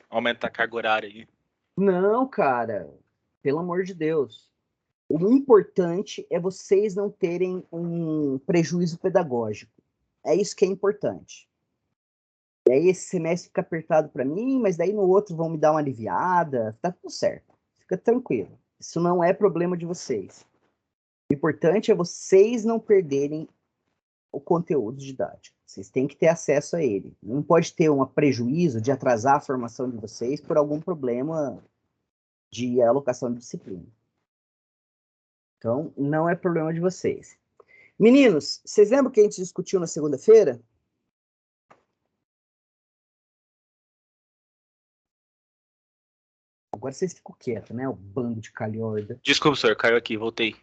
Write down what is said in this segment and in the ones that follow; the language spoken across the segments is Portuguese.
aumentar a carga horária aí. Não, cara. Pelo amor de Deus. O importante é vocês não terem um prejuízo pedagógico. É isso que é importante. E aí esse semestre fica apertado para mim, mas daí no outro vão me dar uma aliviada. Tá tudo certo. Fica tranquilo. Isso não é problema de vocês. O importante é vocês não perderem o conteúdo didático. Vocês têm que ter acesso a ele. Não pode ter um prejuízo de atrasar a formação de vocês por algum problema de alocação de disciplina. Então, não é problema de vocês. Meninos, vocês lembram que a gente discutiu na segunda-feira? Agora vocês ficam quietos, né? O bando de calhorda. Desculpa, senhor, caiu aqui, voltei.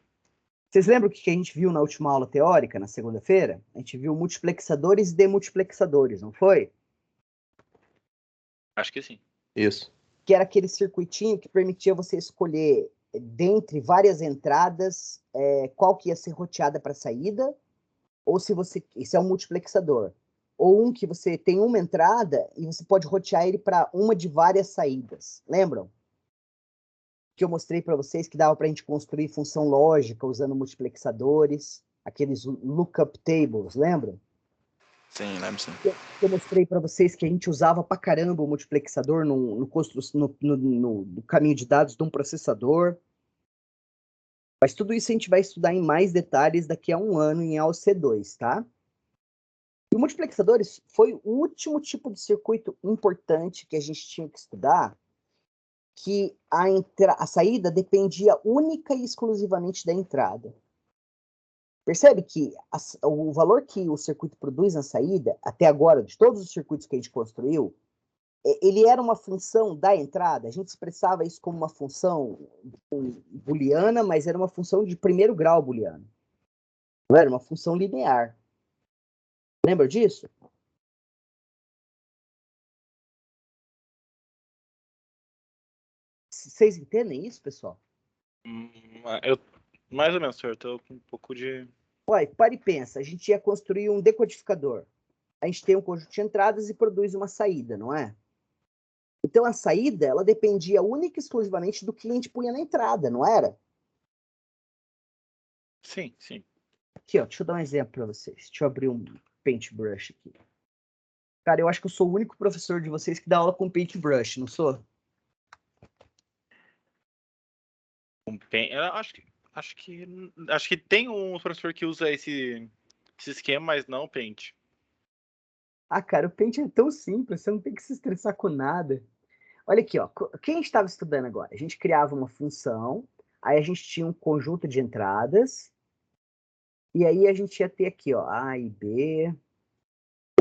Vocês lembram o que a gente viu na última aula teórica, na segunda-feira? A gente viu multiplexadores e demultiplexadores, não foi? Acho que sim. Isso. Que era aquele circuitinho que permitia você escolher, dentre várias entradas, qual que ia ser roteada para a saída, ou se você... Isso é um multiplexador. Ou um que você tem uma entrada e você pode rotear ele para uma de várias saídas. Lembram? Que eu mostrei para vocês que dava para a gente construir função lógica usando multiplexadores, aqueles lookup tables, lembram? Sim, lembro sim. Eu mostrei para vocês que a gente usava para caramba o multiplexador no caminho de dados de um processador. Mas tudo isso a gente vai estudar em mais detalhes daqui a um ano em AOC2, tá? E o multiplexadores foi o último tipo de circuito importante que a gente tinha que estudar, que a saída dependia única e exclusivamente da entrada. Percebe que o valor que o circuito produz na saída, até agora, de todos os circuitos que a gente construiu, ele era uma função da entrada. A gente expressava isso como uma função booleana, mas era uma função de primeiro grau booleano. Não era uma função linear. Lembra disso? Vocês entendem isso, pessoal? Mais ou menos, senhor. Eu tô com um pouco de... Olha, para e pensa. A gente ia construir um decodificador. A gente tem um conjunto de entradas e produz uma saída, não é? Então, a saída, ela dependia única e exclusivamente do que a gente punha na entrada, não era? Sim, sim. Aqui, ó, deixa eu dar um exemplo para vocês. Deixa eu abrir um Paintbrush aqui. Cara, eu acho que eu sou o único professor de vocês que dá aula com Paintbrush, não sou? Eu acho que tem um professor que usa esse esquema, mas não o Paint. Ah, cara, o Paint é tão simples, você não tem que se estressar com nada. Olha aqui, ó. Quem estava estudando agora? A gente criava uma função, aí a gente tinha um conjunto de entradas, e aí a gente ia ter aqui, ó, A e B,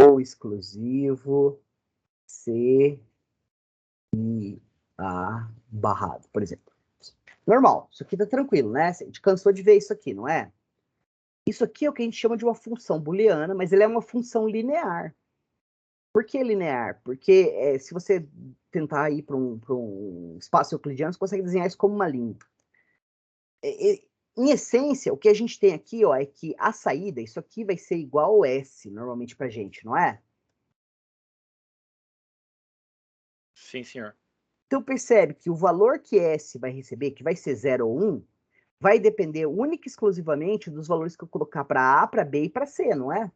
ou exclusivo, C e A barrado, por exemplo. Normal, isso aqui tá tranquilo, né? A gente cansou de ver isso aqui, não é? Isso aqui é o que a gente chama de uma função booleana, mas ele é uma função linear. Por que linear? Porque se você tentar ir para um espaço euclidiano, você consegue desenhar isso como uma linha. Em essência, o que a gente tem aqui, ó, é que a saída, isso aqui vai ser igual ao S, normalmente para a gente, não é? Sim, senhor. Então percebe que o valor que S vai receber, que vai ser 0 ou 1, vai depender única e exclusivamente dos valores que eu colocar para A, para B e para C, não é?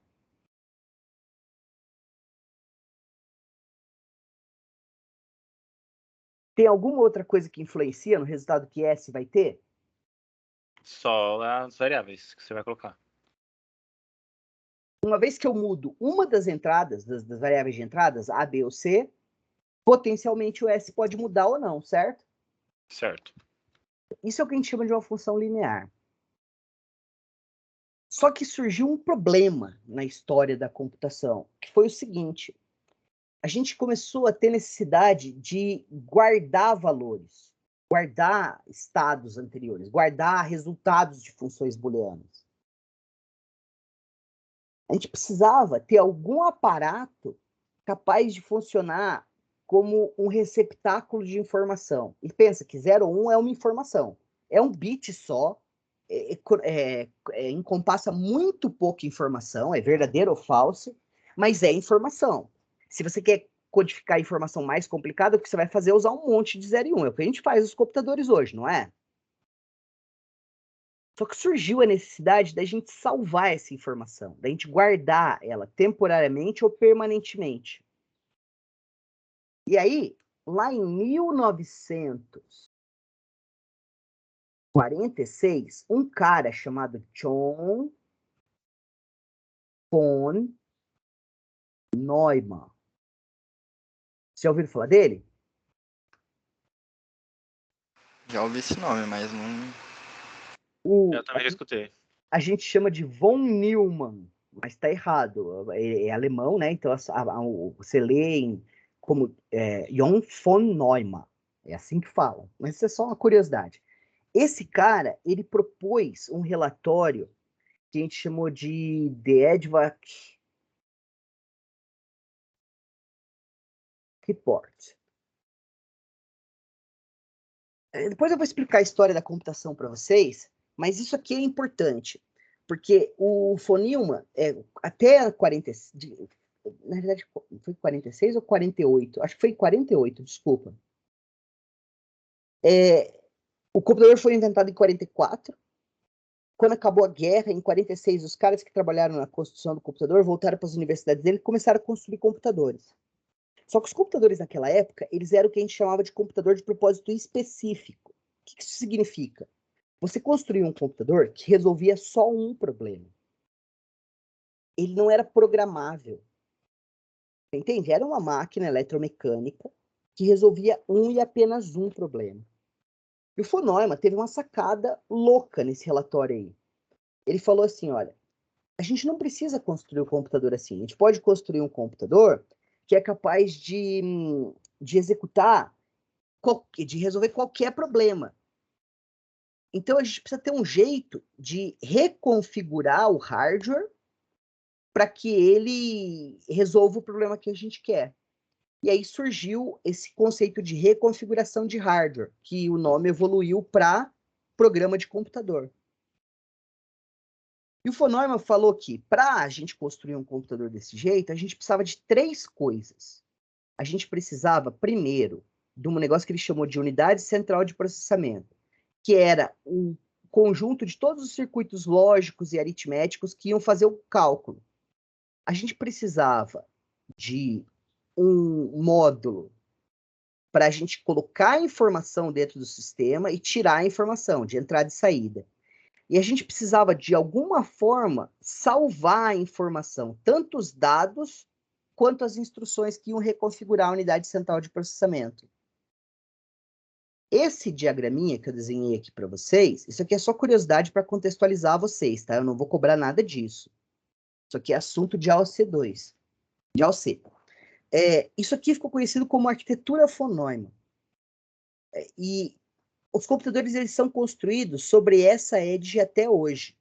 Tem alguma outra coisa que influencia no resultado que S vai ter? Só as variáveis que você vai colocar. Uma vez que eu mudo uma das entradas, das variáveis de entradas, A, B ou C, potencialmente o S pode mudar ou não, certo? Certo. Isso é o que a gente chama de uma função linear. Só que surgiu um problema na história da computação, que foi o seguinte: a gente começou a ter necessidade de guardar valores, guardar estados anteriores, guardar resultados de funções booleanas. A gente precisava ter algum aparato capaz de funcionar como um receptáculo de informação. E pensa que 0 ou 1 é uma informação. É um bit só, encompassa muito pouca informação, é verdadeiro ou falso, mas é informação. Se você quer codificar informação mais complicada, o que você vai fazer é usar um monte de 0 e 1. É o que a gente faz nos computadores hoje, não é? Só que surgiu a necessidade da gente salvar essa informação, da gente guardar ela temporariamente ou permanentemente. E aí, lá em 1946, um cara chamado John von Neumann. Você já ouviu falar dele? Já ouvi esse nome, mas não. Eu também já escutei. A gente chama de von Neumann, mas está errado. É alemão, né? Então você lê como John von Neumann. É assim que fala. Mas isso é só uma curiosidade. Esse cara, ele propôs um relatório que a gente chamou de The EDVAC Report. Depois eu vou explicar a história da computação para vocês, mas isso aqui é importante, porque o von Neumann, até 40, na verdade, foi 46 ou 48? Acho que foi 48, desculpa. O computador foi inventado em 44. Quando acabou a guerra, em 46, os caras que trabalharam na construção do computador voltaram para as universidades dele e começaram a construir computadores. Só que os computadores naquela época, eles eram o que a gente chamava de computador de propósito específico. O que isso significa? Você construía um computador que resolvia só um problema. Ele não era programável. Você entende? Era uma máquina eletromecânica que resolvia um e apenas um problema. E o von Neumann teve uma sacada louca nesse relatório aí. Ele falou assim, olha, a gente não precisa construir um computador assim. A gente pode construir um computador que é capaz de executar, de resolver qualquer problema. Então, a gente precisa ter um jeito de reconfigurar o hardware para que ele resolva o problema que a gente quer. E aí surgiu esse conceito de reconfiguração de hardware, que o nome evoluiu para programa de computador. E o von Neumann falou que para a gente construir um computador desse jeito, a gente precisava de 3 coisas. A gente precisava, primeiro, de um negócio que ele chamou de unidade central de processamento, que era um conjunto de todos os circuitos lógicos e aritméticos que iam fazer o cálculo. A gente precisava de um módulo para a gente colocar a informação dentro do sistema e tirar a informação de entrada e saída. E a gente precisava, de alguma forma, salvar a informação, tanto os dados quanto as instruções que iam reconfigurar a unidade central de processamento. Esse diagraminha que eu desenhei aqui para vocês, isso aqui é só curiosidade para contextualizar vocês, tá? Eu não vou cobrar nada disso. Isso aqui é assunto de AOC2, de AOC. Isso aqui ficou conhecido como arquitetura von Neumann. E os computadores eles são construídos sobre essa edge até hoje.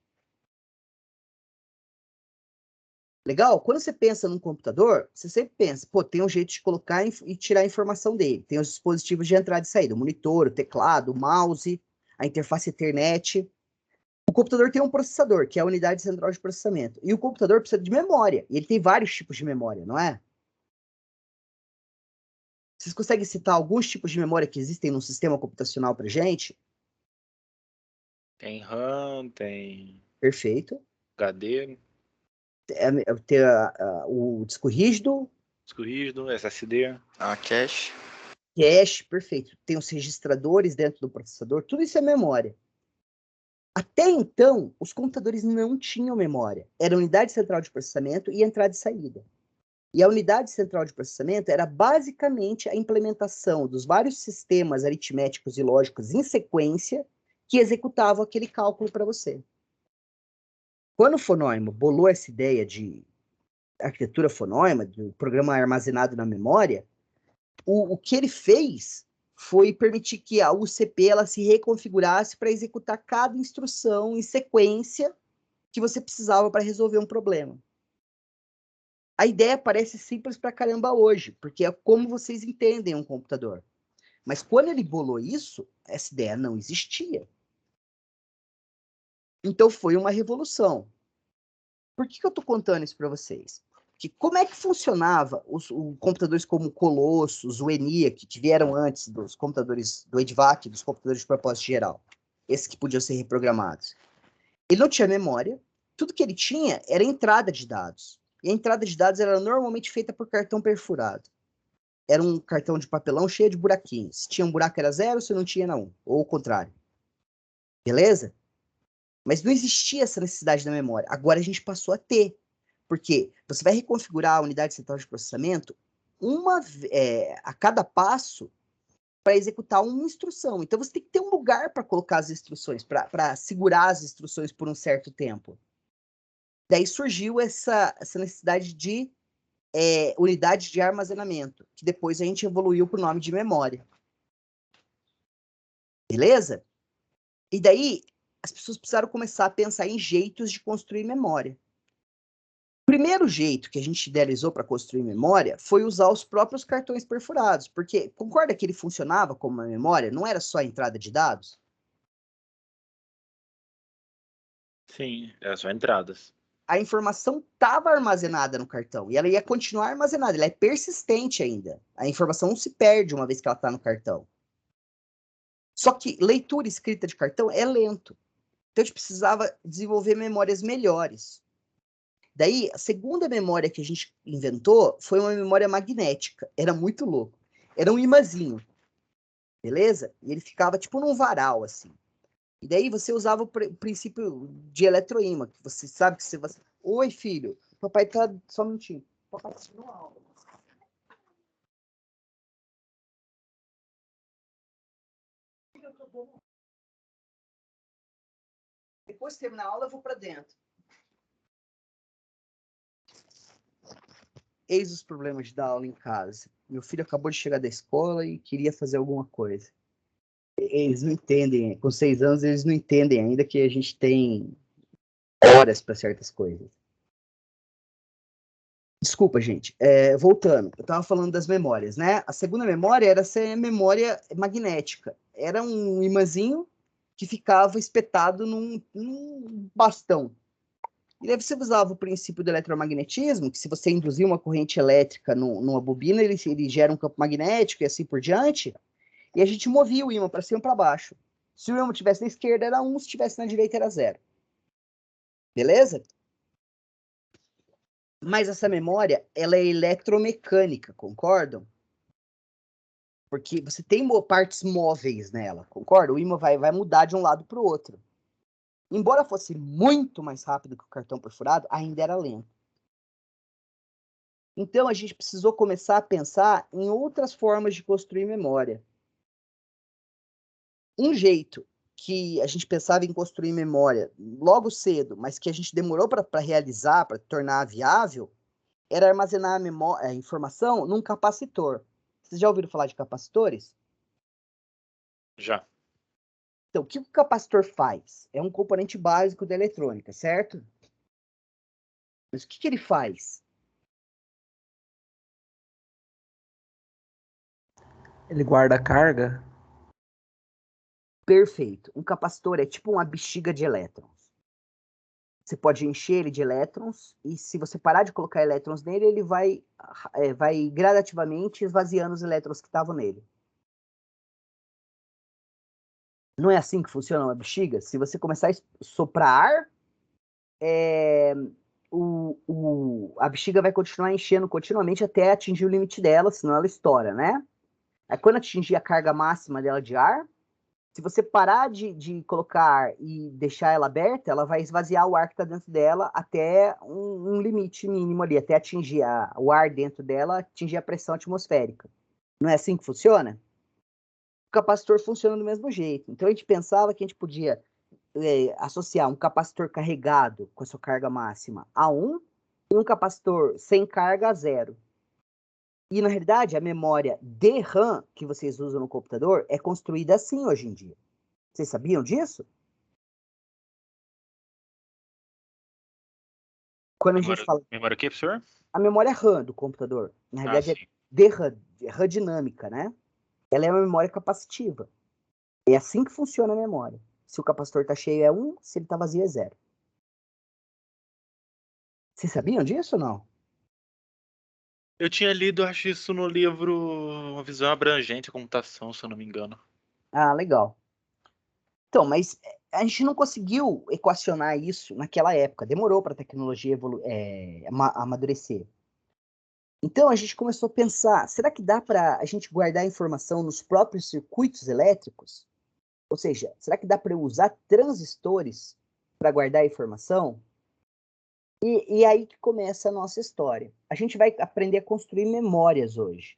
Legal? Quando você pensa num computador, você sempre pensa, pô, tem um jeito de colocar e tirar a informação dele. Tem os dispositivos de entrada e saída, o monitor, o teclado, o mouse, a interface Ethernet. O computador tem um processador, que é a unidade central de processamento. E o computador precisa de memória. E ele tem vários tipos de memória, não é? Vocês conseguem citar alguns tipos de memória que existem no sistema computacional para gente? Tem RAM, tem Perfeito. HD, Tem o disco rígido. disco rígido, SSD. Cache. Cache, perfeito. Tem os registradores dentro do processador. Tudo isso é memória. Até então, os computadores não tinham memória. Era unidade central de processamento e entrada e saída. E a unidade central de processamento era basicamente a implementação dos vários sistemas aritméticos e lógicos em sequência que executavam aquele cálculo para você. Quando o von Neumann bolou essa ideia de arquitetura von Neumann, do programa armazenado na memória, o que ele fez foi permitir que a UCP ela se reconfigurasse para executar cada instrução em sequência que você precisava para resolver um problema. A ideia parece simples pra caramba hoje, porque é como vocês entendem um computador. Mas quando ele bolou isso, essa ideia não existia. Então foi uma revolução. Por que eu estou contando isso para vocês? que como é que funcionava os computadores como o Colossus, o ENIAC, que vieram antes dos computadores do EDVAC, dos computadores de propósito geral, esses que podiam ser reprogramados. Ele não tinha memória, tudo que ele tinha era entrada de dados. E a entrada de dados era normalmente feita por cartão perfurado. Era um cartão de papelão cheio de buraquinhos. Se tinha um buraco era 0, se não tinha era 1. Ou o contrário. Beleza? Mas não existia essa necessidade da memória. Agora a gente passou a ter. Porque você vai reconfigurar a unidade central de processamento a cada passo para executar uma instrução. Então você tem que ter um lugar para colocar as instruções, para segurar as instruções por um certo tempo. Daí surgiu essa necessidade de unidade de armazenamento, que depois a gente evoluiu para o nome de memória. Beleza? E daí as pessoas precisaram começar a pensar em jeitos de construir memória. O primeiro jeito que a gente idealizou para construir memória foi usar os próprios cartões perfurados, porque concorda que ele funcionava como uma memória? Não era só a entrada de dados? Sim, eram só entradas. A informação estava armazenada no cartão e ela ia continuar armazenada, ela é persistente ainda. A informação não se perde uma vez que ela está no cartão. Só que leitura e escrita de cartão é lento. Então a gente precisava desenvolver memórias melhores. Daí, a segunda memória que a gente inventou foi uma memória magnética. Era muito louco. Era um imãzinho. Beleza? E ele ficava tipo num varal, assim. E daí você usava o princípio de eletroímã, que você sabe que você vai... Oi, filho. Papai tá... Só um minutinho. Papai tá assistindo aula. Depois de terminar a aula, eu vou para dentro. Eis os problemas de dar aula em casa. Meu filho acabou de chegar da escola e queria fazer alguma coisa. Eles não entendem, com 6 anos, eles não entendem ainda que a gente tem horas para certas coisas. Desculpa, gente. Voltando, eu estava falando das memórias, né? A segunda memória era ser memória magnética. Era um imãzinho que ficava espetado num bastão. E aí você usava o princípio do eletromagnetismo, que se você induzir uma corrente elétrica numa bobina, ele gera um campo magnético e assim por diante, e a gente movia o ímã para cima e para baixo. Se o ímã estivesse na esquerda, era 1, se estivesse na direita, era 0. Beleza? Mas essa memória, ela é eletromecânica, concordam? Porque você tem partes móveis nela, concorda? O ímã vai mudar de um lado para o outro. Embora fosse muito mais rápido que o cartão perfurado, ainda era lento. Então, a gente precisou começar a pensar em outras formas de construir memória. Um jeito que a gente pensava em construir memória logo cedo, mas que a gente demorou para realizar, para tornar viável, era armazenar a informação num capacitor. Vocês já ouviram falar de capacitores? Já. Então, o que o capacitor faz? É um componente básico da eletrônica, certo? Mas o que ele faz? Ele guarda a carga? Perfeito. Um capacitor é tipo uma bexiga de elétrons. Você pode encher ele de elétrons e se você parar de colocar elétrons nele, ele vai gradativamente esvaziando os elétrons que estavam nele. Não é assim que funciona uma bexiga? Se você começar a soprar ar, a bexiga vai continuar enchendo continuamente até atingir o limite dela, senão ela estoura, né? Aí quando atingir a carga máxima dela de ar, se você parar de colocar ar e deixar ela aberta, ela vai esvaziar o ar que está dentro dela até um limite mínimo ali, até atingir o ar dentro dela, atingir a pressão atmosférica. Não é assim que funciona? O capacitor funciona do mesmo jeito. Então a gente pensava que a gente podia associar um capacitor carregado com a sua carga máxima a 1 e um capacitor sem carga a 0. E, na realidade, a memória DRAM que vocês usam no computador é construída assim hoje em dia. Vocês sabiam disso? Quando a gente fala... Memória o quê, professor? A memória RAM do computador, na realidade, sim. é DRAM, RAM dinâmica, né? Ela é uma memória capacitiva. É assim que funciona a memória. Se o capacitor está cheio é 1, se ele está vazio é 0. Vocês sabiam disso ou não? Eu tinha lido, acho isso no livro Uma Visão Abrangente, a Computação, se eu não me engano. Ah, legal. Então, mas a gente não conseguiu equacionar isso naquela época. Demorou para a tecnologia amadurecer. Então, a gente começou a pensar, será que dá para a gente guardar informação nos próprios circuitos elétricos? Ou seja, será que dá para eu usar transistores para guardar informação? E aí que começa a nossa história. A gente vai aprender a construir memórias hoje.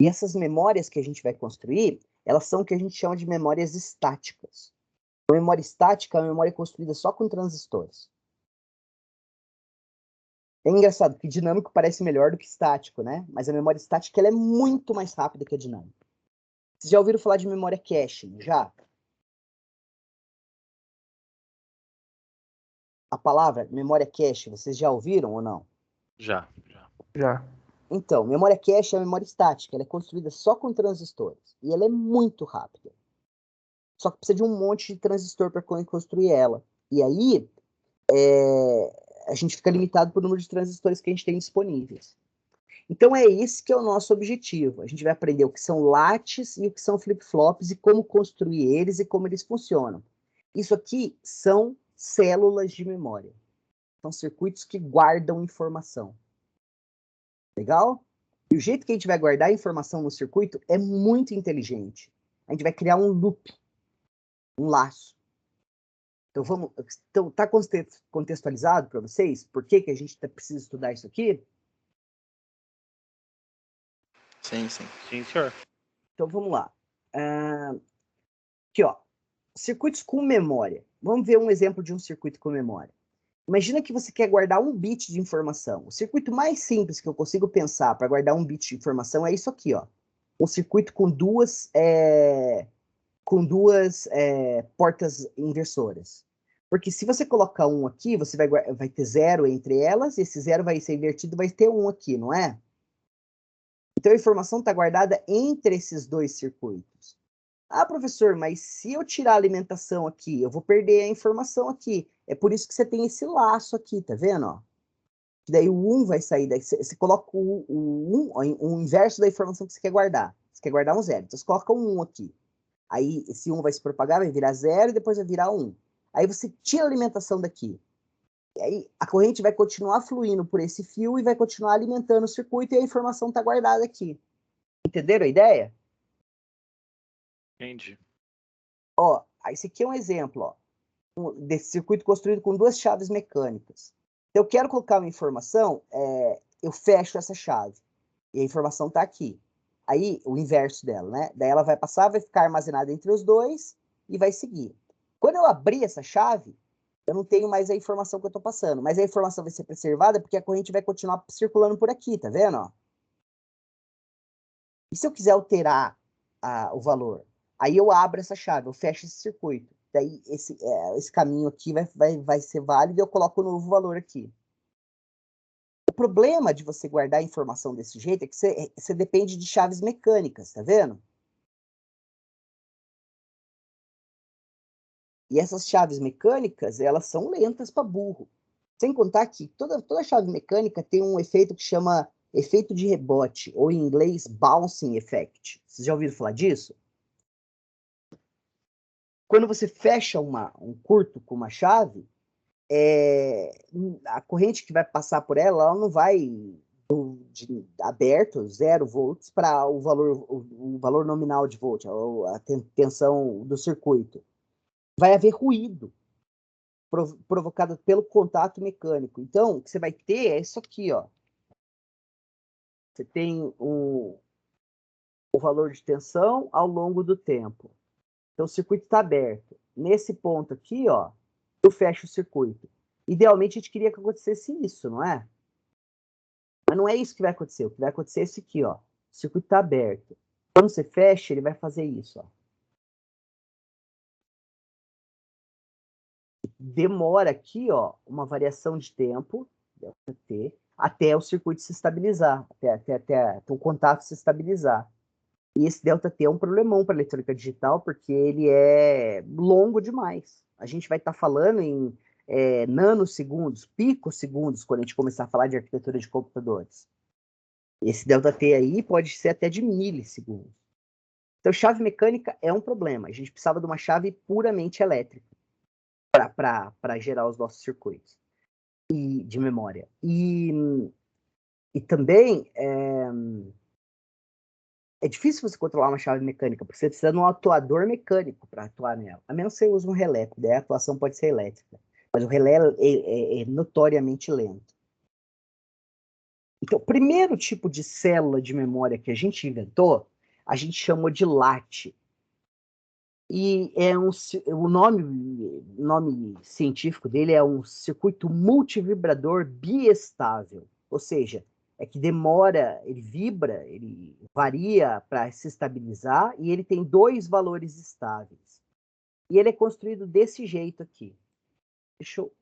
E essas memórias que a gente vai construir, elas são o que a gente chama de memórias estáticas. A memória estática é uma memória construída só com transistores. É engraçado, que dinâmico parece melhor do que estático, né? Mas a memória estática ela é muito mais rápida que a dinâmica. Vocês já ouviram falar de memória cache? Já? A palavra memória cache, vocês já ouviram ou não? Já. Já. Então, memória cache é a memória estática. Ela é construída só com transistores. E ela é muito rápida. Só que precisa de um monte de transistor para construir ela. E aí, a gente fica limitado por número de transistores que a gente tem disponíveis. Então é esse que é o nosso objetivo. A gente vai aprender o que são latches e o que são flip-flops e como construir eles e como eles funcionam. Isso aqui são células de memória. São circuitos que guardam informação. Legal? E o jeito que a gente vai guardar a informação no circuito é muito inteligente. A gente vai criar um loop, um laço. Então, então tá contextualizado para vocês? Por que a gente precisa estudar isso aqui? Sim, sim. Sim, senhor. Então, vamos lá. Aqui, ó. Circuitos com memória. Vamos ver um exemplo de um circuito com memória. Imagina que você quer guardar um bit de informação. O circuito mais simples que eu consigo pensar para guardar um bit de informação é isso aqui, ó. Um circuito com duas portas inversoras. Porque se você colocar um aqui, você vai ter zero entre elas, e esse zero vai ser invertido, vai ter um aqui, não é? Então a informação está guardada entre esses dois circuitos. Ah, professor, mas se eu tirar a alimentação aqui, eu vou perder a informação aqui. É por isso que você tem esse laço aqui, tá vendo? Ó? Daí o 1 vai sair, daí você coloca o inverso da informação que você quer guardar. Você quer guardar um zero, então você coloca um 1 aqui. Aí esse 1 vai se propagar, vai virar 0 e depois vai virar 1. Aí você tira a alimentação daqui. E aí a corrente vai continuar fluindo por esse fio e vai continuar alimentando o circuito e a informação está guardada aqui. Entenderam a ideia? Entendi. Ó, esse aqui é um exemplo, ó, desse circuito construído com duas chaves mecânicas. Eu quero colocar uma informação, eu fecho essa chave. E a informação está aqui. Aí, o inverso dela, né? Daí ela vai passar, vai ficar armazenada entre os dois e vai seguir. Quando eu abrir essa chave, eu não tenho mais a informação que eu estou passando. Mas a informação vai ser preservada porque a corrente vai continuar circulando por aqui, tá vendo? Ó? E se eu quiser alterar o valor? Aí eu abro essa chave, eu fecho esse circuito. Daí esse caminho aqui vai ser válido e eu coloco o novo valor aqui. O problema de você guardar informação desse jeito é que você depende de chaves mecânicas, tá vendo? E essas chaves mecânicas, elas são lentas para burro. Sem contar que toda chave mecânica tem um efeito que chama efeito de rebote, ou em inglês, bouncing effect. Vocês já ouviram falar disso? Quando você fecha um curto com uma chave, a corrente que vai passar por ela não vai aberto, 0 volts, para o valor nominal de volt, a tensão do circuito. Vai haver ruído provocado pelo contato mecânico. Então, o que você vai ter é isso aqui, ó. Você tem o valor de tensão ao longo do tempo. Então, o circuito está aberto. Nesse ponto aqui, ó, eu fecho o circuito. Idealmente, a gente queria que acontecesse isso, não é? Mas não é isso que vai acontecer. O que vai acontecer é isso aqui, ó. O circuito está aberto. Quando você fecha, ele vai fazer isso, ó. Demora aqui, ó, uma variação de tempo, ΔT, até o circuito se estabilizar, até o contato se estabilizar. E esse ΔT é um problemão para a eletrônica digital, porque ele é longo demais. A gente vai estar falando em nanosegundos, picosegundos, quando a gente começar a falar de arquitetura de computadores. Esse ΔT aí pode ser até de milissegundos. Então, chave mecânica é um problema. A gente precisava de uma chave puramente elétrica para gerar os nossos circuitos e de memória. E também é difícil você controlar uma chave mecânica, porque você precisa de um atuador mecânico para atuar nela. A menos que você use um relé, porque daí a atuação pode ser elétrica. Mas o relé é notoriamente lento. Então, o primeiro tipo de célula de memória que a gente inventou, a gente chamou de LAT. E o nome científico dele é um circuito multivibrador biestável. Ou seja, é que demora, ele vibra, ele varia para se estabilizar e ele tem 2 valores estáveis. E ele é construído desse jeito aqui. Deixa eu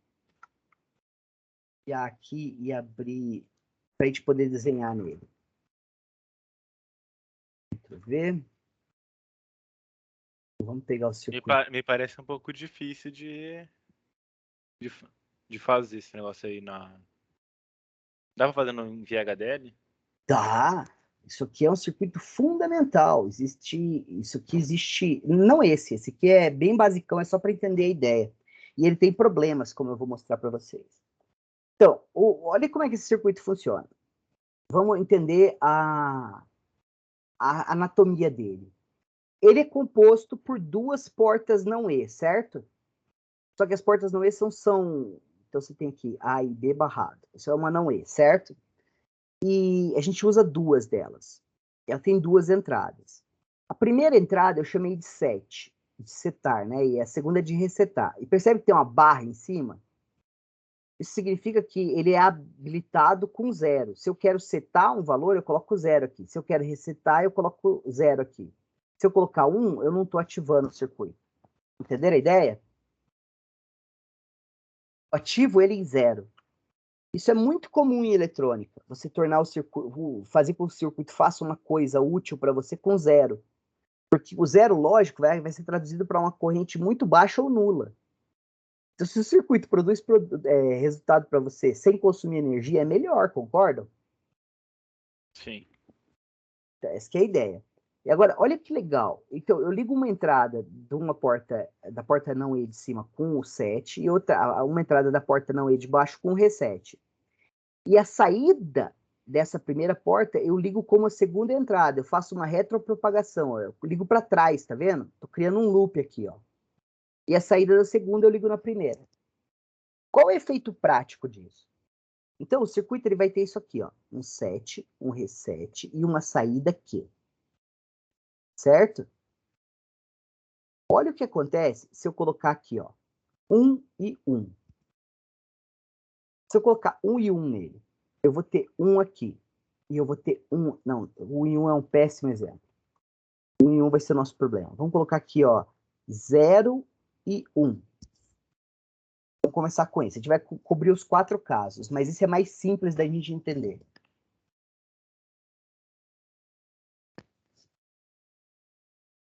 ir aqui e abrir para a gente poder desenhar nele. Deixa eu ver. Vamos pegar o circuito. Me parece um pouco difícil de fazer esse negócio aí na... Dá pra fazer em VHDL? Tá. Isso aqui é um circuito fundamental. Isso aqui existe. Não esse aqui é bem basicão, é só para entender a ideia. E ele tem problemas, como eu vou mostrar para vocês. Então, olha como é que esse circuito funciona. Vamos entender a anatomia dele. Ele é composto por 2 portas não E, certo? Só que as portas não E são... Então, você tem aqui A e B barrado. Isso é uma não E, certo? E a gente usa 2 delas. Ela tem 2 entradas. A primeira entrada eu chamei de set, de setar, né? E a segunda é de resetar. E percebe que tem uma barra em cima? Isso significa que ele é habilitado com 0. Se eu quero setar um valor, eu coloco 0 aqui. Se eu quero resetar, eu coloco 0 aqui. Se eu colocar 1, eu não estou ativando o circuito. Entenderam a ideia? Eu ativo ele em 0. Isso é muito comum em eletrônica. Você tornar o circuito, fazer com que o circuito faça uma coisa útil para você com 0. Porque o 0, lógico, vai ser traduzido para uma corrente muito baixa ou nula. Então, se o circuito produz resultado para você sem consumir energia, é melhor, concordam? Sim. Essa que é a ideia. E agora, olha que legal. Então, eu ligo uma entrada de uma porta, da porta não E de cima com o set, e uma entrada da porta não E de baixo com o reset. E a saída dessa primeira porta, eu ligo como a segunda entrada. Eu faço uma retropropagação. Ó. Eu ligo para trás, tá vendo? Estou criando um loop aqui, ó. E a saída da segunda eu ligo na primeira. Qual é o efeito prático disso? Então, o circuito ele vai ter isso aqui, ó. Um set, um reset e uma saída Q. Certo? Olha o que acontece se eu colocar aqui, ó. 1 e 1. Se eu colocar 1 e 1 nele, eu vou ter 1 aqui. E eu vou ter 1... Não, o 1 e 1 é um péssimo exemplo. 1 e 1 vai ser o nosso problema. Vamos colocar aqui, ó. 0 e 1. Vamos começar com esse. A gente vai cobrir os 4 casos, mas esse é mais simples da gente entender.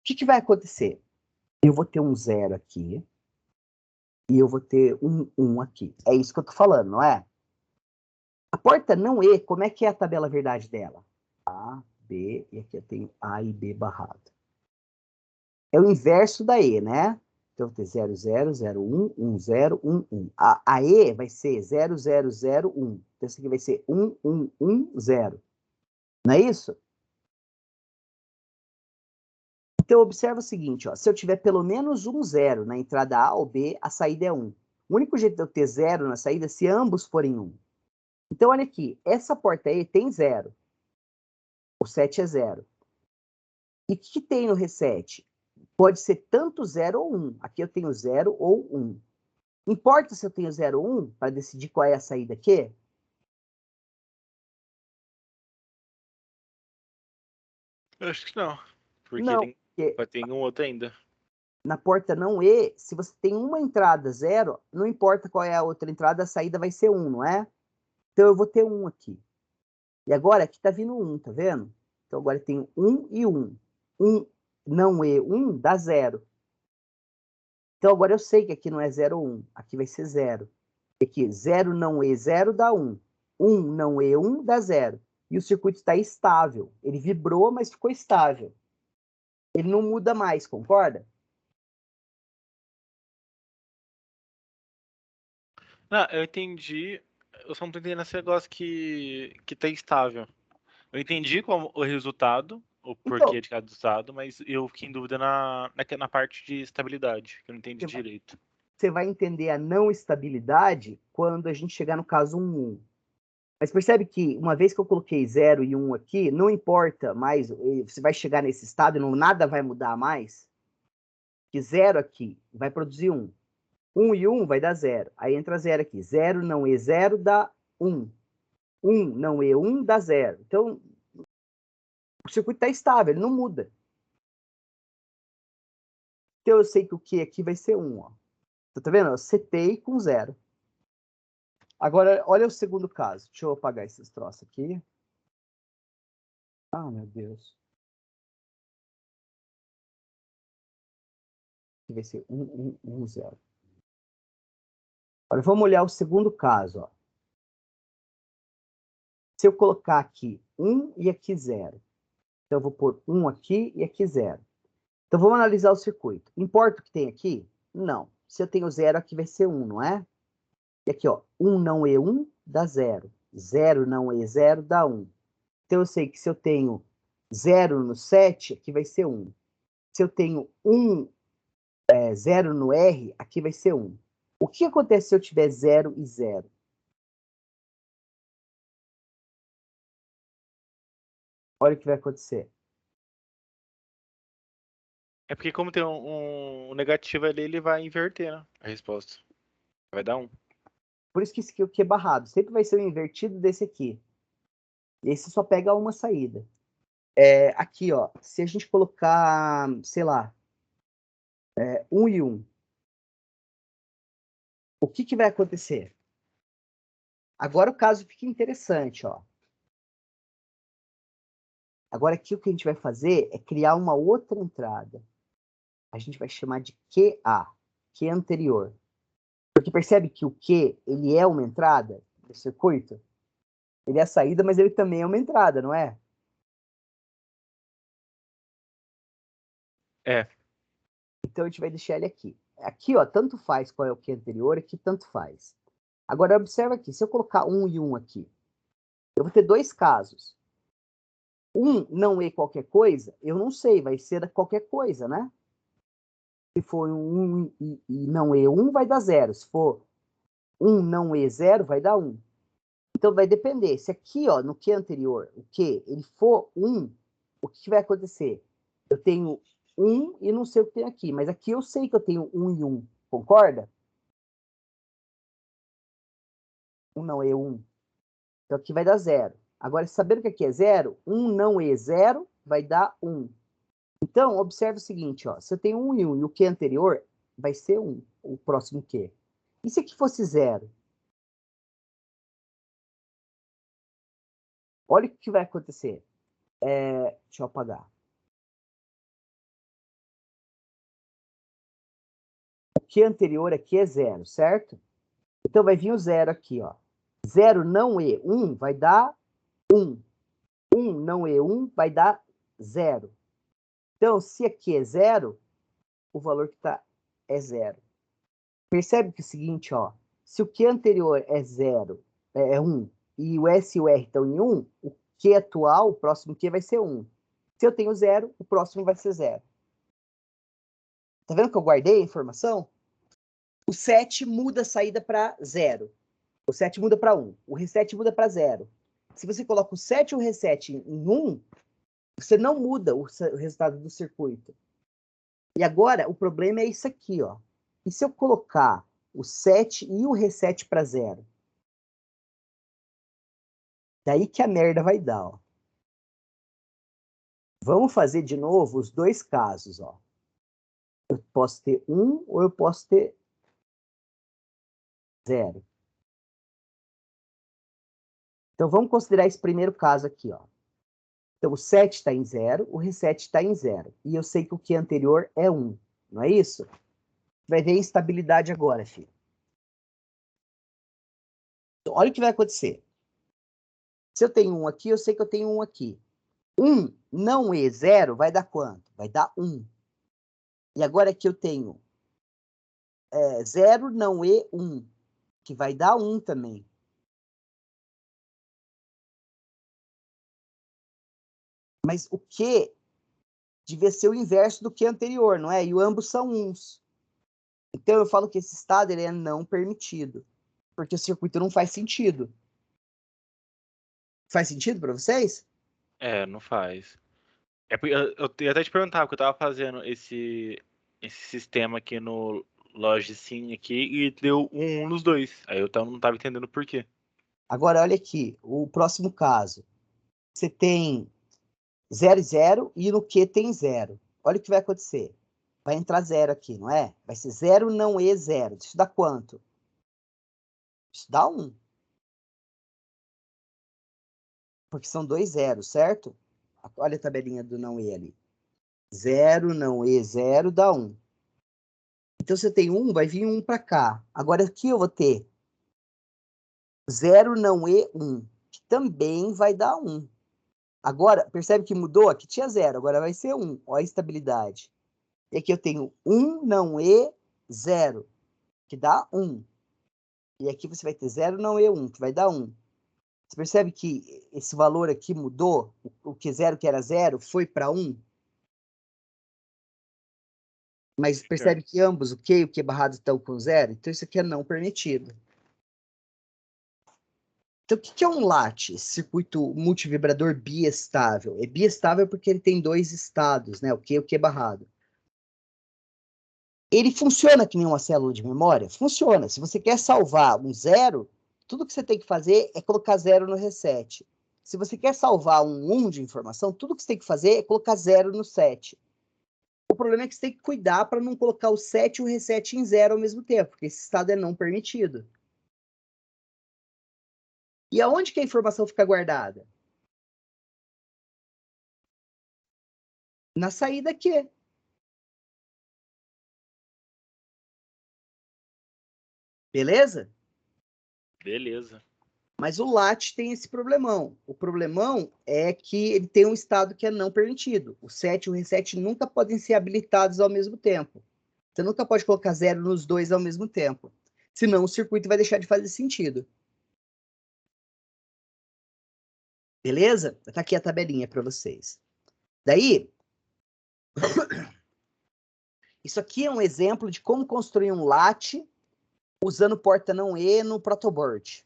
O que vai acontecer? Eu vou ter um 0 aqui e eu vou ter um 1 aqui. É isso que eu tô falando, não é? A porta não E, como é que é a tabela verdade dela? A, B, e aqui eu tenho A e B barrado. É o inverso da E, né? Então, eu vou ter 0, 0, 0, 1, 1, 0, 1, 1. A E vai ser 0, 0, 0, 1. Então, isso aqui vai ser 1, 1, 1, 0. Não é isso? Então, observa o seguinte, ó. Se eu tiver pelo menos um 0 na entrada A ou B, a saída é 1. O único jeito de eu ter 0 na saída é se ambos forem 1. Então, olha aqui. Essa porta E tem 0. O 7 é 0. E o que tem no reset? Pode ser tanto 0 ou 1. Aqui eu tenho 0 ou 1. Importa se eu tenho 0 ou 1 para decidir qual é a saída aqui? Acho que não. Porque Não, tem um outro ainda. na porta não E, se você tem uma entrada 0, não importa qual é a outra entrada, a saída vai ser 1, não é? Então eu vou ter 1 aqui. E agora aqui está vindo 1, tá vendo? Então agora eu tenho 1 e 1. 1 não E, 1 dá 0. Então agora eu sei que aqui não é 0 ou 1. Aqui vai ser 0. Aqui 0 não E, 0 dá 1. 1 não E, 1 dá 0. e o circuito está estável. Ele vibrou, mas ficou estável. Ele não muda mais, concorda? Não, eu entendi. Eu só não tô entendendo esse negócio que tá estável. Eu entendi como o resultado, o porquê Então, de cada resultado, mas eu fiquei em dúvida na parte de estabilidade, que eu não entendi você vai, direito. você vai entender a não estabilidade quando a gente chegar no caso 1. Mas percebe que uma vez que eu coloquei 0 e 1 aqui, não importa mais, você vai chegar nesse estado e nada vai mudar mais, que 0 aqui vai produzir 1. 1 e 1 vai dar 0. Aí entra 0 aqui. 0 não é 0 dá 1. 1 não é 1 dá 0. Então, o circuito está estável, ele não muda. Então, eu sei que o Q aqui vai ser 1. Ó. Tá vendo? Eu setei com 0. Agora, olha o segundo caso. Deixa eu apagar esses troços aqui. Ah, meu Deus. Aqui vai ser 1, 1, 1, 0. Agora, vamos olhar o segundo caso. Ó. Se eu colocar aqui 1 e aqui 0. Então, eu vou pôr 1 aqui e aqui 0. Então, vamos analisar o circuito. Importa o que tem aqui? Não. Se eu tenho 0, aqui vai ser 1, não é? E aqui, ó, 1 não é 1, dá 0. 0 não é 0, dá 1. Então, eu sei que se eu tenho 0 no 7, aqui vai ser 1. Se eu tenho 0 no R, aqui vai ser 1. O que acontece se eu tiver 0 e 0? Olha o que vai acontecer. É porque como tem um negativo ali, ele vai inverter, né, a resposta. Vai dar 1. Por isso que isso aqui é barrado. Sempre vai ser o invertido desse aqui. E aí você só pega uma saída. Aqui, ó, se a gente colocar, sei lá, 1 e 1, o que vai acontecer? Agora o caso fica interessante, ó. Agora aqui o que a gente vai fazer é criar uma outra entrada. A gente vai chamar de QA, Q anterior. Porque percebe que o Q, ele é uma entrada do circuito? Ele é a saída, mas ele também é uma entrada, não é? É. Então a gente vai deixar ele aqui. Aqui, ó, tanto faz qual é o Q anterior, aqui tanto faz. Agora observa aqui, se eu colocar 1 e 1 aqui, eu vou ter dois casos. 1 não é qualquer coisa, eu não sei, vai ser qualquer coisa, né? Se for 1 e não é 1, vai dar 0. Se for 1 não é 0, vai dar 1. Então vai depender. Se aqui, ó, no Q anterior, o Q, ele for 1, o que vai acontecer? Eu tenho 1 e não sei o que tem aqui, mas aqui eu sei que eu tenho 1 e 1. Concorda? 1 não é 1. Então aqui vai dar 0. Agora, sabendo que aqui é 0, 1 não é 0, vai dar 1. Então, observe o seguinte, ó, se eu tenho 1 e 1 e o Q anterior vai ser 1, o próximo Q. E se aqui fosse 0? Olha o que vai acontecer. Deixa eu apagar. O Q anterior aqui é 0, certo? Então vai vir o 0 aqui, ó. 0 não é 1, vai dar 1. 1 não é 1, vai dar 0. Então, se aqui é 0, o valor que está é 0. Percebe que é o seguinte, ó, se o Q anterior é 0, é 1, e o S e o R estão em 1, o Q atual, o próximo Q vai ser 1. Se eu tenho 0, o próximo vai ser 0. Tá vendo que eu guardei a informação? O 7 muda a saída para 0. O 7 muda para 1. O reset muda para 0. Se você coloca o 7 e o reset em 1, você não muda o resultado do circuito. E agora, o problema é isso aqui, ó. E se eu colocar o 7 e o reset para 0? Daí que a merda vai dar, ó. Vamos fazer de novo os dois casos, ó. Eu posso ter 1 ou eu posso ter 0. Então, vamos considerar esse primeiro caso aqui, ó. Então, o 7 está em 0, o reset está em 0. E eu sei que o Q anterior é 1. Não é isso? Vai ver a instabilidade agora, filho. Então, olha o que vai acontecer. Se eu tenho 1 aqui, eu sei que eu tenho 1 aqui. 1 não E 0 vai dar quanto? Vai dar 1. E agora aqui eu tenho 0 não E 1, que vai dar 1 também. Mas o Q devia ser o inverso do Q anterior, não é? E ambos são 1s. Então eu falo que esse estado ele é não permitido, porque o circuito não faz sentido. Faz sentido para vocês? Não faz. Eu ia até te perguntar, porque eu tava fazendo esse sistema aqui no Logicine aqui e deu 1 nos dois. Aí eu não tava entendendo por quê. Agora olha aqui, o próximo caso. Você tem 0 e 0 e no Q tem 0. Olha o que vai acontecer. Vai entrar 0 aqui, não é? Vai ser 0 não E 0. Isso dá quanto? Isso dá 1. Porque são 2 zeros, certo? Olha a tabelinha do não E ali. 0 não E 0 dá 1. Então, se eu tenho 1, vai vir 1 para cá. Agora aqui eu vou ter 0 não E 1, que também vai dar 1. Agora, percebe que mudou? Aqui tinha 0, agora vai ser 1. Olha a estabilidade. E aqui eu tenho 1 não E 0, que dá 1. E aqui você vai ter 0 não E 1, que vai dar 1. Você percebe que esse valor aqui mudou? O Q0, que era 0, foi para 1? Mas percebe que ambos, o Q e o Q barrado, estão com 0? Então isso aqui é não permitido. Então o que é um LAT, esse circuito multivibrador biestável? É biestável porque ele tem 2 estados, né? O Q e o Q barrado. Ele funciona que nem uma célula de memória? Funciona. Se você quer salvar um 0, tudo que você tem que fazer é colocar 0 no reset. Se você quer salvar um 1 de informação, tudo que você tem que fazer é colocar 0 no set. O problema é que você tem que cuidar para não colocar o set e o reset em 0 ao mesmo tempo, porque esse estado é não permitido. E aonde que a informação fica guardada? Na saída aqui. Beleza? Beleza. Mas o LAT tem esse problemão. O problemão é que ele tem um estado que é não permitido. O set e o reset nunca podem ser habilitados ao mesmo tempo. Você nunca pode colocar 0 nos dois ao mesmo tempo. Senão o circuito vai deixar de fazer sentido. Beleza? Tá aqui a tabelinha para vocês. Daí, isso aqui é um exemplo de como construir um LAT usando porta não E no protoboard.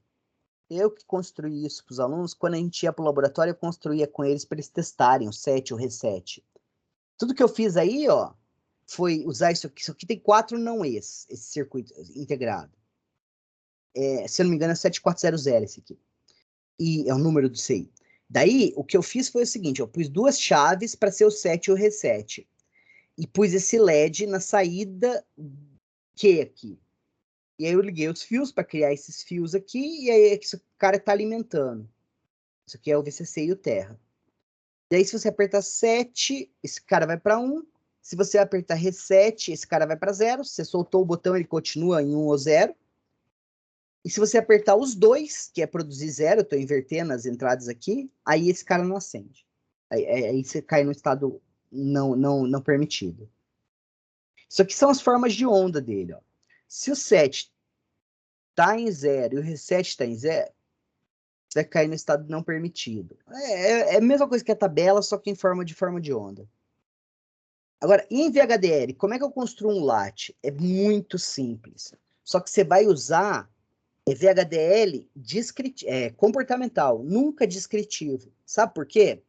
Eu que construí isso para os alunos, quando a gente ia para o laboratório, eu construía com eles para eles testarem o set e o reset. Tudo que eu fiz aí, ó, foi usar isso aqui. Isso aqui tem 4 não E's, esse circuito integrado. Se eu não me engano, é 7400 esse aqui. E é o número do CI. Daí, o que eu fiz foi o seguinte, eu pus 2 chaves para ser o set e o reset. E pus esse LED na saída Q aqui. E aí eu liguei os fios para criar esses fios aqui, e aí esse cara está alimentando. Isso aqui é o VCC e o Terra. E aí se você apertar 7, esse cara vai para 1. Se você apertar reset, esse cara vai para 0. Se você soltou o botão, ele continua em 1 ou 0. E se você apertar os dois, que é produzir 0, eu estou invertendo as entradas aqui, aí esse cara não acende. Aí você cai no estado não permitido. Isso aqui são as formas de onda dele. Ó. Se o set está em 0 e o reset está em 0, você vai cair no estado não permitido. É a mesma coisa que a tabela, só que em forma de onda. Agora, em VHDL, como é que eu construo um LAT? É muito simples. Só que você vai usar VHDL comportamental, nunca descritivo. Sabe por quê?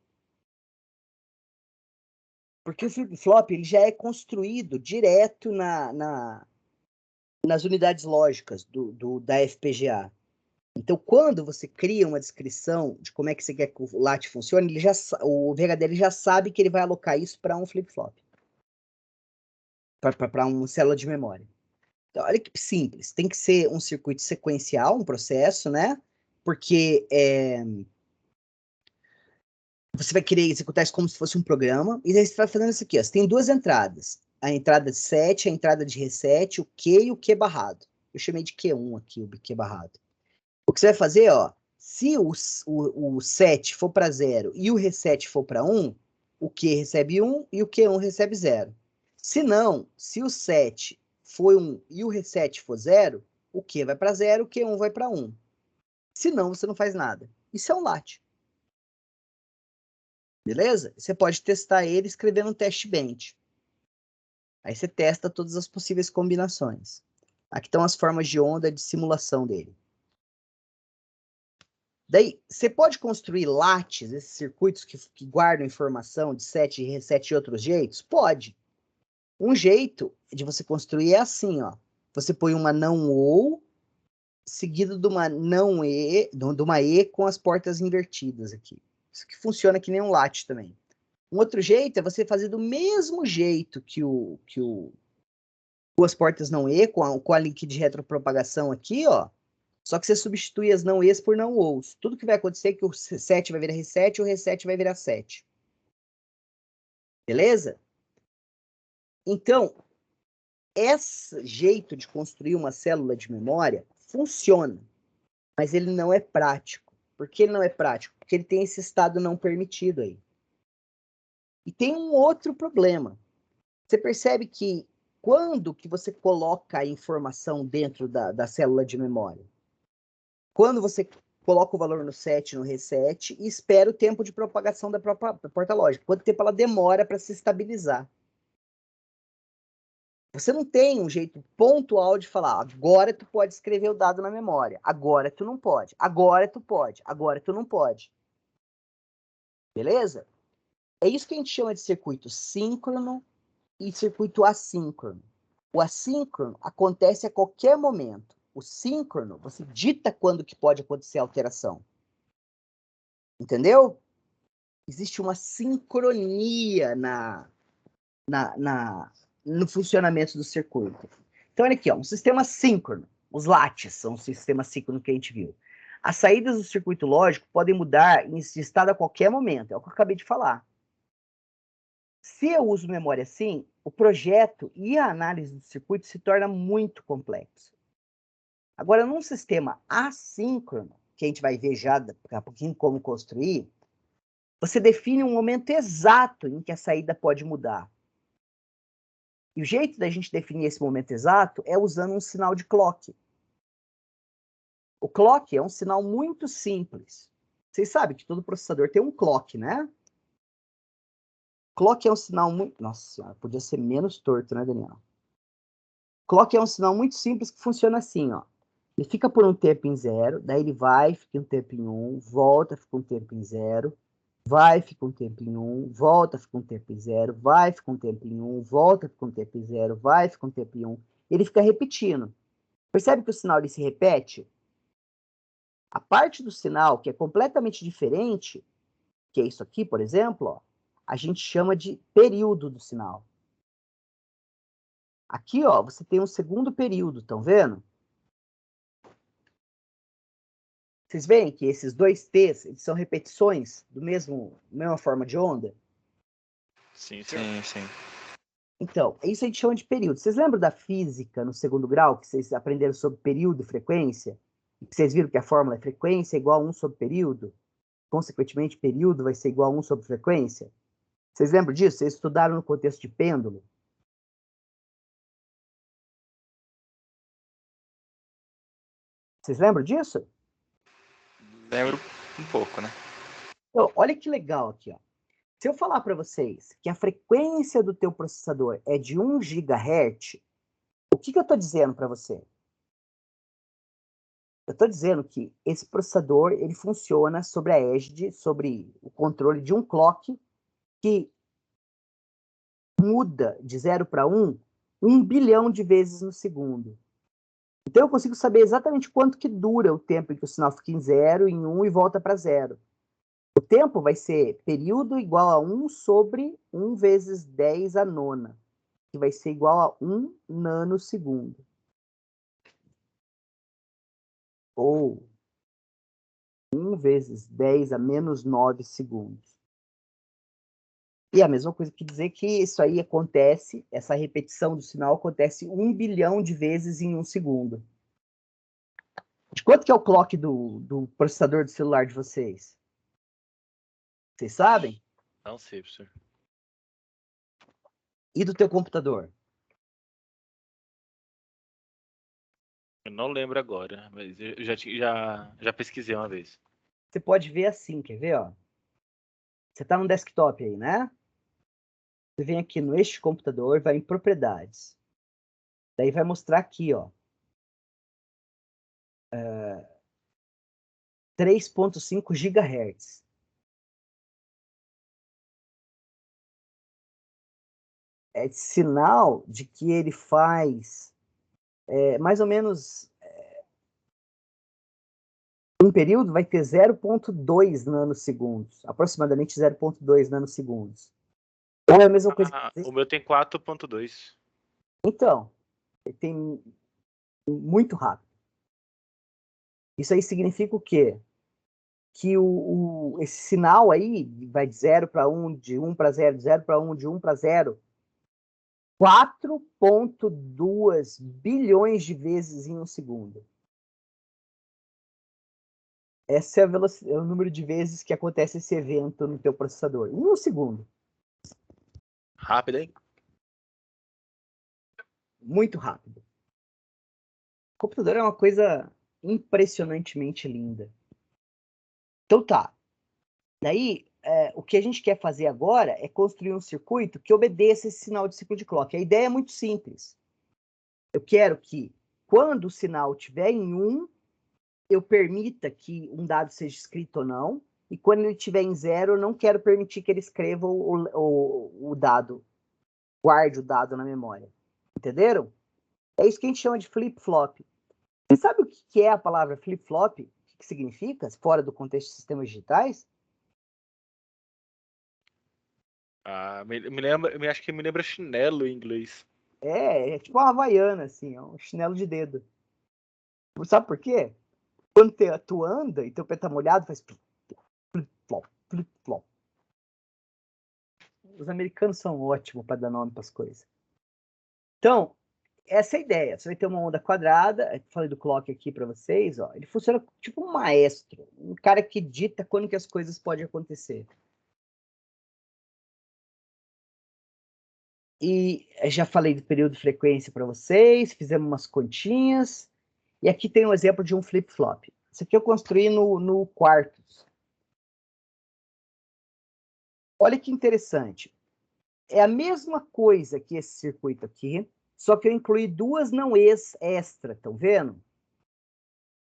Porque o flip-flop ele já é construído direto nas unidades lógicas da FPGA. Então, quando você cria uma descrição de como é que você quer que o LAT funcione, o VHDL já sabe que ele vai alocar isso para um flip-flop. Para uma célula de memória. Então, olha que simples. Tem que ser um circuito sequencial, um processo, né? Porque você vai querer executar isso como se fosse um programa. E daí você vai fazendo isso aqui. Ó. Você tem 2 entradas. A entrada de set, a entrada de reset, o Q e o Q barrado. Eu chamei de Q1 aqui, o Q barrado. O que você vai fazer, ó, Se o set for para 0 e o reset for para 1, o Q recebe 1 e o Q1 recebe 0. Se não, se o set for 1 e o reset for 0, o Q vai para 0, o Q1 vai para 1. Se não, você não faz nada. Isso é um lat. Beleza? Você pode testar ele escrevendo um teste bench. Aí você testa todas as possíveis combinações. Aqui estão as formas de onda de simulação dele. Daí, você pode construir lates, esses circuitos que guardam informação de set e reset de outros jeitos? Pode. Um jeito de você construir é assim, ó. Você põe uma não ou seguido de uma não e, de uma e com as portas invertidas aqui. Isso que funciona que nem um lat também. Um outro jeito é você fazer do mesmo jeito que as portas não e, com a link de retropropagação aqui, ó. Só que você substitui as não e's por não ou's. Tudo que vai acontecer é que o set vai virar reset e o reset vai virar set. Beleza? Então, esse jeito de construir uma célula de memória funciona, mas ele não é prático. Por que ele não é prático? Porque ele tem esse estado não permitido aí. E tem um outro problema. Você percebe que quando que você coloca a informação dentro da célula de memória? Quando você coloca o valor no set, no reset, e espera o tempo de propagação da própria porta lógica. Quanto tempo ela demora para se estabilizar. Você não tem um jeito pontual de falar, agora tu pode escrever o dado na memória, agora tu não pode, agora tu pode, agora tu não pode. Beleza? É isso que a gente chama de circuito síncrono e circuito assíncrono. O assíncrono acontece a qualquer momento. O síncrono, você dita quando que pode acontecer a alteração. Entendeu? Existe uma sincronia no funcionamento do circuito. Então, olha aqui, ó, um sistema síncrono. Os lates são o sistema síncrono que a gente viu. As saídas do circuito lógico podem mudar de estado a qualquer momento. É o que eu acabei de falar. Se eu uso memória assim, o projeto e a análise do circuito se torna muito complexo. Agora, num sistema assíncrono, que a gente vai ver já daqui a pouquinho como construir, você define um momento exato em que a saída pode mudar. E o jeito da gente definir esse momento exato é usando um sinal de clock. O clock é um sinal muito simples. Vocês sabem que todo processador tem um clock, né? Clock é um sinal muito... Nossa senhora, podia ser menos torto, né, Daniel? Clock é um sinal muito simples que funciona assim, ó. Ele fica por um tempo em 0, daí ele vai, fica um tempo em 1, volta, fica um tempo em 0, vai, fica um tempo em 1, volta, fica um tempo em 0, vai, fica um tempo em 1, volta, fica um tempo em 0, vai, fica um tempo em 1. Ele fica repetindo. Percebe que o sinal ele se repete? A parte do sinal que é completamente diferente, que é isso aqui, por exemplo, ó, a gente chama de período do sinal. Aqui, ó, você tem um segundo período, estão vendo? Vocês veem que esses dois T's eles são repetições da mesma forma de onda? Sim, senhor. Sim. Então, isso a gente chama de período. Vocês lembram da física no segundo grau, que vocês aprenderam sobre período e frequência? E que vocês viram que a fórmula é frequência igual a 1 sobre período? Consequentemente, período vai ser igual a 1 sobre frequência? Vocês lembram disso? Vocês estudaram no contexto de pêndulo? Vocês lembram disso? Lembro um pouco, né? Então, olha que legal aqui, ó. Se eu falar para vocês que a frequência do teu processador é de 1 GHz, o que eu estou dizendo para você? Eu estou dizendo que esse processador ele funciona sobre a égide, sobre o controle de um clock que muda de 0 para 1 bilhão de vezes no segundo. Então eu consigo saber exatamente quanto que dura o tempo em que o sinal fica em 0, em 1 e volta para 0. O tempo vai ser período igual a 1 sobre 1 vezes 10 a nona, que vai ser igual a 1 nanosegundo. Ou 1 vezes 10 a menos 9 segundos. E a mesma coisa que dizer que isso aí acontece, essa repetição do sinal acontece 1 bilhão de vezes em 1 segundo. De quanto que é o clock do processador do celular de vocês? Vocês sabem? Não sei, professor. E do teu computador? Eu não lembro agora, mas eu já pesquisei uma vez. Você pode ver assim, quer ver, ó? Você está no desktop aí, né? Você vem aqui no este computador, vai em propriedades. Daí vai mostrar aqui, ó. 3.5 GHz. É sinal de que ele faz mais ou menos um período vai ter 0.2 nanosegundos, aproximadamente 0.2 nanosegundos. Ou é a mesma coisa que... O meu tem 4.2. Então, ele tem muito rápido. Isso aí significa o quê? Que esse sinal aí vai de 0 para 1, de 1 para 0, de 0 para 1, de 1 para 0, 4.2 bilhões de vezes em um segundo. Esse é, é o número de vezes que acontece esse evento no teu processador. Em um segundo. Rápido, hein? Muito rápido. O computador é uma coisa impressionantemente linda. Então tá. Daí, o que a gente quer fazer agora é construir um circuito que obedeça esse sinal de ciclo de clock. A ideia é muito simples. Eu quero que, quando o sinal estiver em 1, eu permita que um dado seja escrito ou não, e quando ele estiver em 0, eu não quero permitir que ele escreva o dado, guarde o dado na memória. Entenderam? É isso que a gente chama de flip-flop. Você sabe o que é a palavra flip-flop? O que significa, fora do contexto de sistemas digitais? Acho que me lembra chinelo em inglês. É tipo uma havaiana, assim, é um chinelo de dedo. Sabe por quê? Quando tu anda e teu pé tá molhado, faz flip-flop, flip-flop. Os americanos são ótimos para dar nome para as coisas. Então, essa é a ideia. Você vai ter uma onda quadrada. Eu falei do clock aqui para vocês. Ó. Ele funciona tipo um maestro, um cara que dita quando que as coisas podem acontecer. E já falei do período de frequência para vocês, fizemos umas continhas. E aqui tem um exemplo de um flip-flop. Isso aqui eu construí no Quartus. Olha que interessante. É a mesma coisa que esse circuito aqui, só que eu incluí duas não-E's extra, estão vendo?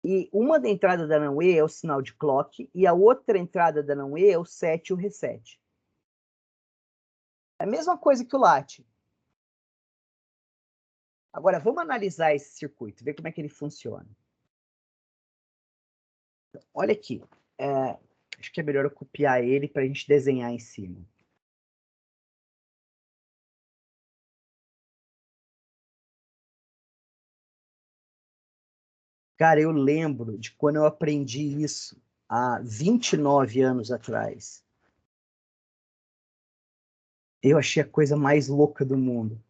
E uma da entrada da não-E é o sinal de clock, e a outra entrada da não-E é o set e o reset. É a mesma coisa que o lat. Agora, vamos analisar esse circuito, ver como é que ele funciona. Olha aqui. Acho que é melhor eu copiar ele para a gente desenhar em cima. Cara, eu lembro de quando eu aprendi isso há 29 anos atrás. Eu achei a coisa mais louca do mundo.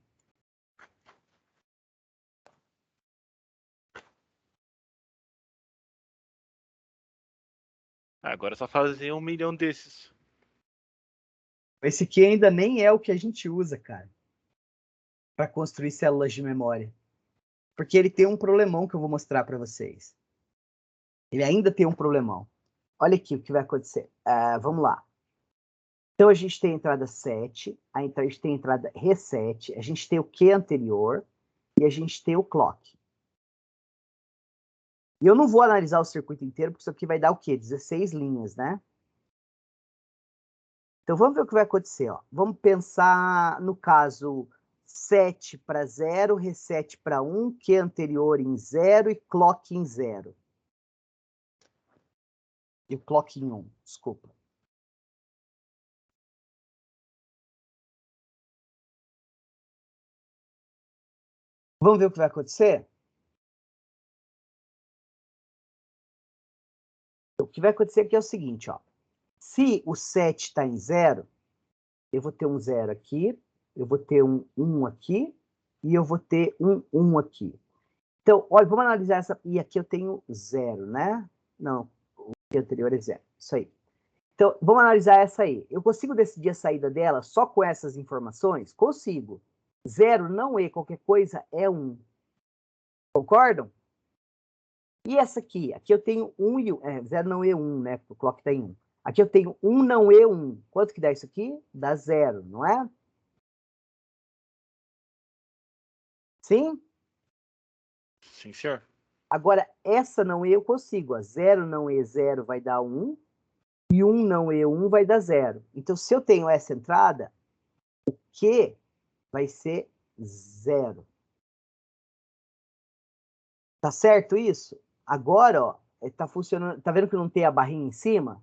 Agora é só fazer 1 milhão desses. Esse aqui ainda nem é o que a gente usa, cara, para construir células de memória. Porque ele tem um problemão que eu vou mostrar para vocês. Ele ainda tem um problemão. Olha aqui o que vai acontecer. Vamos lá. Então, a gente tem a entrada 7, a gente tem a entrada reset, a gente tem o Q anterior e a gente tem o clock. E eu não vou analisar o circuito inteiro, porque isso aqui vai dar o quê? 16 linhas, né? Então, vamos ver o que vai acontecer. Ó. Vamos pensar no caso 7 para 0, reset para 1, Q anterior em 0 e clock em 0. E o clock em 1, desculpa. Vamos ver o que vai acontecer? O que vai acontecer aqui é o seguinte, ó. Se o 7 está em 0, eu vou ter um 0 aqui, eu vou ter um 1 aqui, e eu vou ter um 1 aqui. Então, olha, vamos analisar essa. E aqui eu tenho 0, né? Não, o anterior é 0. Isso aí. Então, vamos analisar essa aí. Eu consigo decidir a saída dela só com essas informações? Consigo. 0 não é qualquer coisa, é 1. Concordam? E essa aqui? Aqui eu tenho 1 e 1. 0 não é 1, né? Porque o clock está em 1. Aqui eu tenho 1 não é 1. Quanto que dá isso aqui? Dá 0, não é? Sim? Sim, senhor. Agora, essa não é eu consigo. A 0 não é 0 vai dar 1. E 1 não é 1 vai dar 0. Então, se eu tenho essa entrada, o Q vai ser 0. Tá certo isso? Agora, ó, tá funcionando. Tá vendo que não tem a barrinha em cima?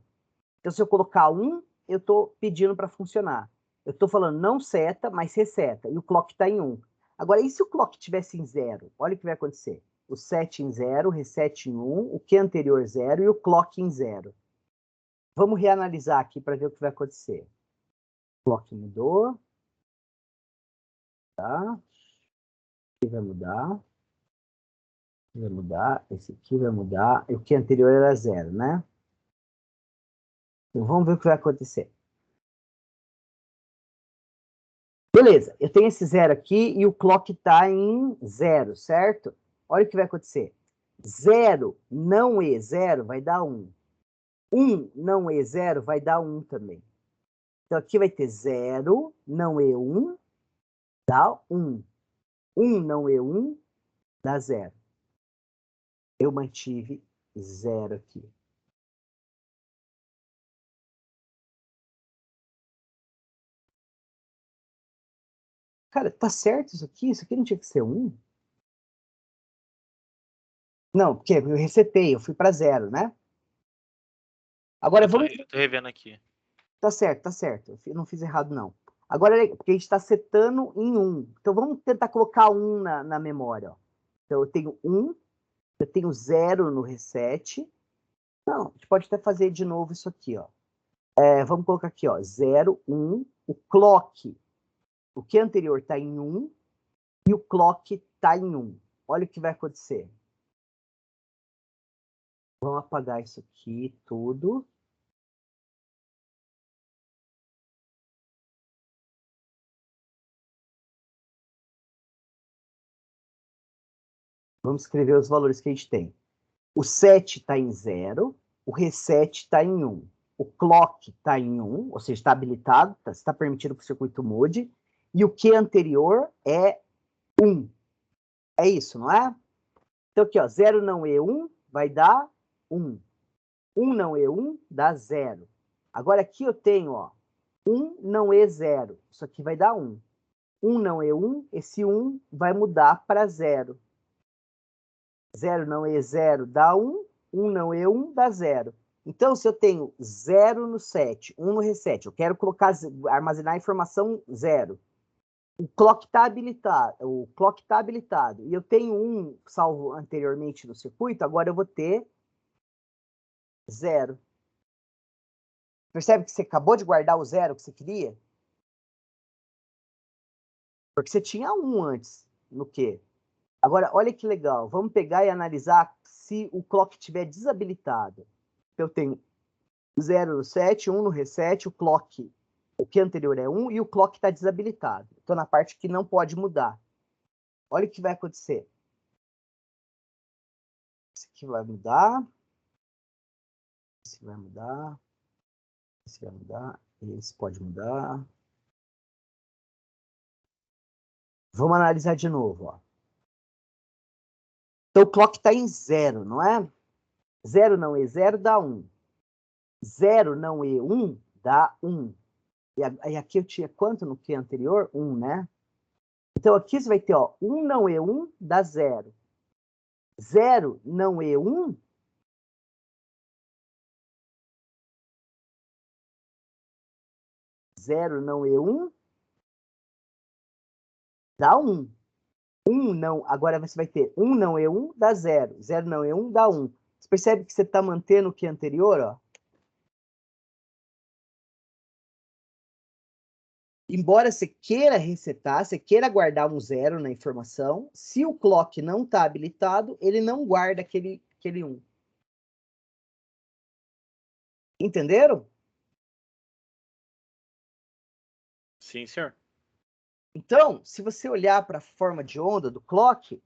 Então, se eu colocar 1, eu tô pedindo para funcionar. Eu tô falando não seta, mas reseta. E o clock está em 1. Agora, e se o clock tivesse em 0? Olha o que vai acontecer. O set em 0, o reset em 1, o Q anterior 0 e o clock em 0. Vamos reanalisar aqui para ver o que vai acontecer. O clock mudou. Tá? Aqui vai mudar. Vai mudar. Esse aqui vai mudar. E o Q anterior era 0, né? Então, vamos ver o que vai acontecer. Beleza, eu tenho esse 0 aqui e o clock está em 0, certo? Olha o que vai acontecer. 0 não é 0 vai dar 1. 1 não é 0 vai dar 1 também. Então aqui vai ter 0 não é 1, dá 1. 1 não é 1, dá 0. Eu mantive 0 aqui. Cara, tá certo isso aqui? Isso aqui não tinha que ser 1? Não, porque eu resetei, eu fui para 0, né? Agora vamos... Eu tô revendo aqui. Tá certo, tá certo. Eu não fiz errado, não. Agora, porque a gente está setando em 1. Então, vamos tentar colocar 1 na memória. Ó. Então, eu tenho 1, eu tenho 0 no reset. Não, a gente pode até fazer de novo isso aqui. Ó. Vamos colocar aqui, ó, 0, 1. O clock, o que anterior está em 1 e o clock está em 1. Olha o que vai acontecer. Vamos apagar isso aqui tudo. Vamos escrever os valores que a gente tem. O set está em 0, o reset está em 1. O clock está em 1, ou seja, está habilitado, está permitido que o circuito mude. E o Q anterior é 1. É isso, não é? Então aqui, ó, 0 não é 1, vai dar 1. 1 não é 1, dá 0. Agora aqui eu tenho, ó, 1 não é 0. Isso aqui vai dar 1. 1 não é 1, esse 1 vai mudar para 0. 0 não é 0, dá 1. 1 não é 1, dá 0. Então, se eu tenho 0 no set, 1 no reset, eu quero colocar, armazenar a informação 0. O clock está habilitado, e eu tenho 1 salvo anteriormente no circuito, agora eu vou ter 0. Percebe que você acabou de guardar o 0 que você queria? Porque você tinha 1 antes, no quê? Agora, olha que legal. Vamos pegar e analisar se o clock estiver desabilitado. Eu tenho 0 no set, 1 no reset, o clock, o que anterior é 1 e o clock está desabilitado. Estou na parte que não pode mudar. Olha o que vai acontecer. Esse aqui vai mudar. Esse vai mudar. Esse vai mudar. Esse pode mudar. Vamos analisar de novo. Ó. Então o clock está em 0, não é? 0 não é 0, dá 1. 0 não é 1, dá 1. E aqui eu tinha quanto no que anterior? 1, né? Então aqui você vai ter, ó, 1 não é 1, dá 0. 0 não é 1, zero não é 1, dá 1. 1 não, agora você vai ter 1 não é 1, dá 0. 0 não é 1, dá 1. Você percebe que você está mantendo o que anterior, ó? Embora você queira resetar, você queira guardar um 0 na informação, se o clock não está habilitado, ele não guarda aquele 1. Entenderam? Sim, senhor. Então, se você olhar para a forma de onda do clock,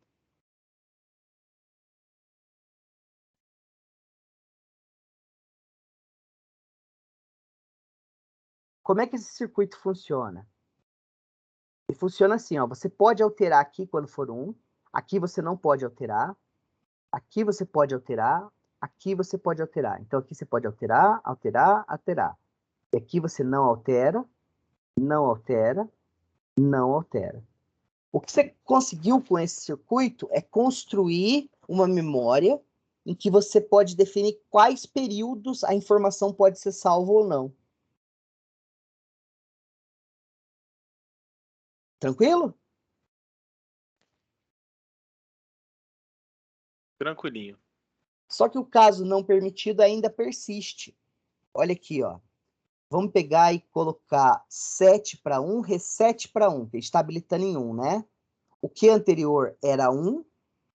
como é que esse circuito funciona? Ele funciona assim, ó, você pode alterar aqui quando for 1, aqui você não pode alterar, aqui você pode alterar, aqui você pode alterar. Então, aqui você pode alterar, alterar, alterar. E aqui você não altera, não altera, não altera. O que você conseguiu com esse circuito é construir uma memória em que você pode definir quais períodos a informação pode ser salva ou não. Tranquilo? Tranquilinho. Só que o caso não permitido ainda persiste. Olha aqui, ó. Vamos pegar e colocar 7 para 1, reset para 1, que está habilitando em 1, né? O que anterior era 1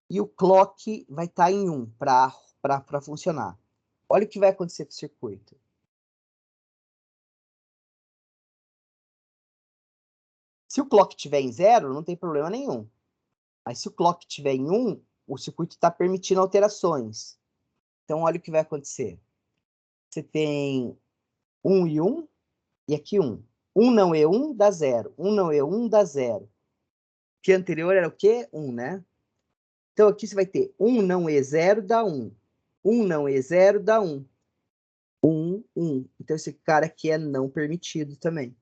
e o clock vai estar em 1 para funcionar. Olha o que vai acontecer com o circuito. Se o clock estiver em 0, não tem problema nenhum. Mas se o clock estiver em 1, o circuito está permitindo alterações. Então, olha o que vai acontecer. Você tem 1 e 1, e aqui 1. 1 não é 1, dá 0. 1 não é 1, dá 0. O que anterior era o quê? 1, né? Então, aqui você vai ter 1 não é 0, dá 1. 1 não é 0, dá 1. 1, 1. Então, esse cara aqui é não permitido também.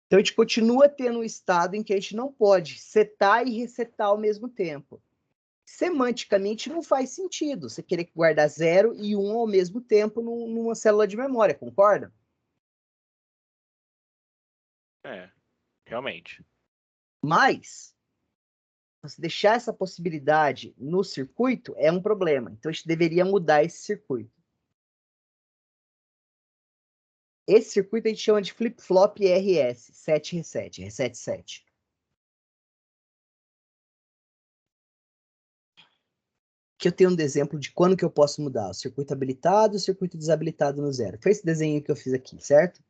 Então, a gente continua tendo um estado em que a gente não pode setar e resetar ao mesmo tempo. Semanticamente, não faz sentido você querer guardar 0 e 1 ao mesmo tempo numa célula de memória, concorda? É, realmente. Mas, você deixar essa possibilidade no circuito é um problema. Então, a gente deveria mudar esse circuito. Esse circuito a gente chama de flip-flop RS, 7 reset, reset 7. Que eu tenho um exemplo de quando que eu posso mudar o circuito habilitado e o circuito desabilitado no 0. Foi esse desenho que eu fiz aqui, certo?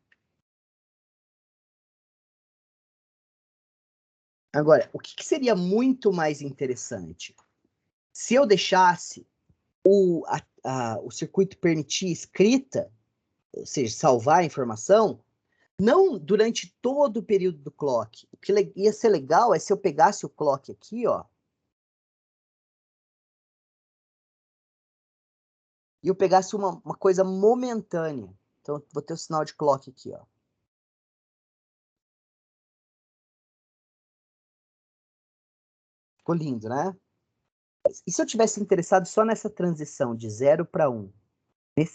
Agora, o que seria muito mais interessante? Se eu deixasse o circuito permitir escrita, ou seja, salvar a informação, não durante todo o período do clock. O que ia ser legal é se eu pegasse o clock aqui, ó, e eu pegasse uma coisa momentânea. Então, vou ter o sinal de clock aqui, ó. Ficou lindo, né? E se eu tivesse interessado só nessa transição de 0 para 1,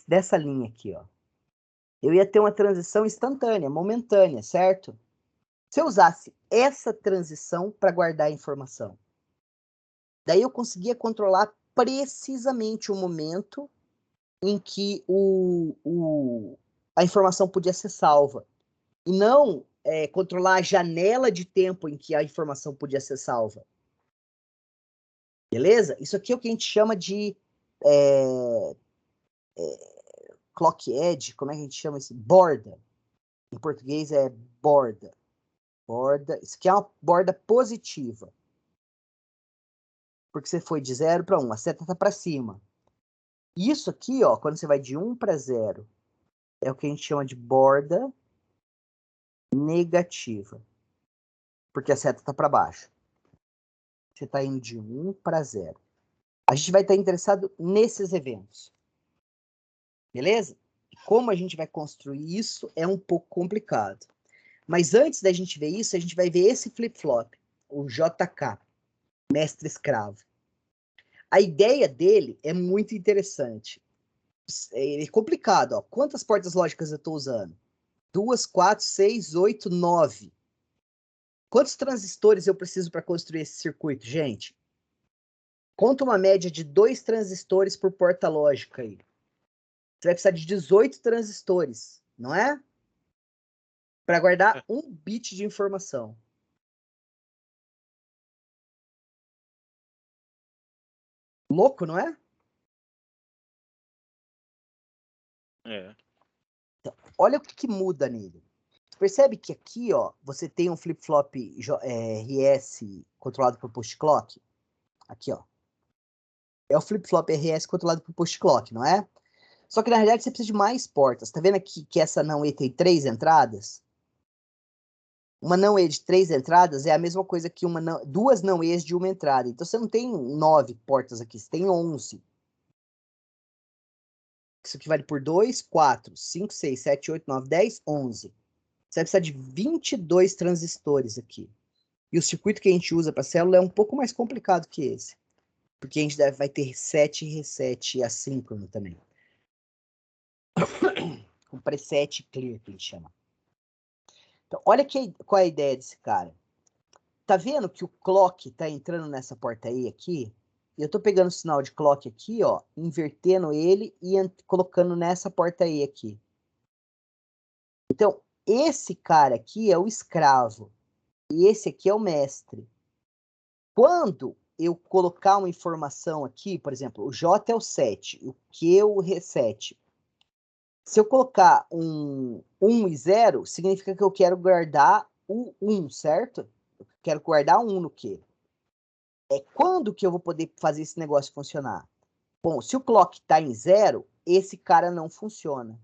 dessa linha aqui, ó, eu ia ter uma transição instantânea, momentânea, certo? Se eu usasse essa transição para guardar a informação, daí eu conseguia controlar precisamente o momento em que a informação podia ser salva. E não controlar a janela de tempo em que a informação podia ser salva. Beleza? Isso aqui é o que a gente chama de clock edge. Como é que a gente chama isso? Borda. Em português é borda. Borda. Isso aqui é uma borda positiva. Porque você foi de 0 para 1. A seta está para cima. Isso aqui, ó, quando você vai de 1 para 0, é o que a gente chama de borda negativa. Porque a seta está para baixo. Você está indo de 1 para 0. A gente vai estar interessado nesses eventos. Beleza? Como a gente vai construir isso é um pouco complicado. Mas antes da gente ver isso, a gente vai ver esse flip-flop, o JK, mestre escravo. A ideia dele é muito interessante. É complicado, ó. Quantas portas lógicas eu estou usando? 2, 4, 6, 8, 9. Quantos transistores eu preciso para construir esse circuito, gente? Conta uma média de 2 transistores por porta lógica aí. Você vai precisar de 18 transistores, não é? Para guardar 1 bit de informação. Louco, não é? É. Então, olha o que muda nele. Percebe que aqui, ó, você tem um flip-flop RS controlado por push clock? Aqui, ó. É o flip-flop RS controlado por push clock, não é? Só que na realidade você precisa de mais portas. Tá vendo aqui que essa não E tem 3 entradas? Uma não E de 3 entradas é a mesma coisa que duas não E's de uma entrada. Então você não tem 9 portas aqui, você tem 11. Isso aqui vale por 2, 4, 5, 6, 7, 8, 9, 10, 11. Você vai precisar de 22 transistores aqui. E o circuito que a gente usa para célula é um pouco mais complicado que esse. Porque a gente vai ter reset e reset assíncrono também. Com preset clear, que a gente chama. Então, olha qual é a ideia desse cara. Tá vendo que o clock tá entrando nessa porta aí aqui? E eu tô pegando o sinal de clock aqui, ó, invertendo ele e colocando nessa porta aí aqui. Então, esse cara aqui é o escravo. E esse aqui é o mestre. Quando eu colocar uma informação aqui, por exemplo, o J é o 7, o Q é o reset. Se eu colocar um 1 e 0, significa que eu quero guardar o 1, certo? Eu quero guardar 1 no Q. É quando que eu vou poder fazer esse negócio funcionar? Bom, se o clock está em 0, esse cara não funciona.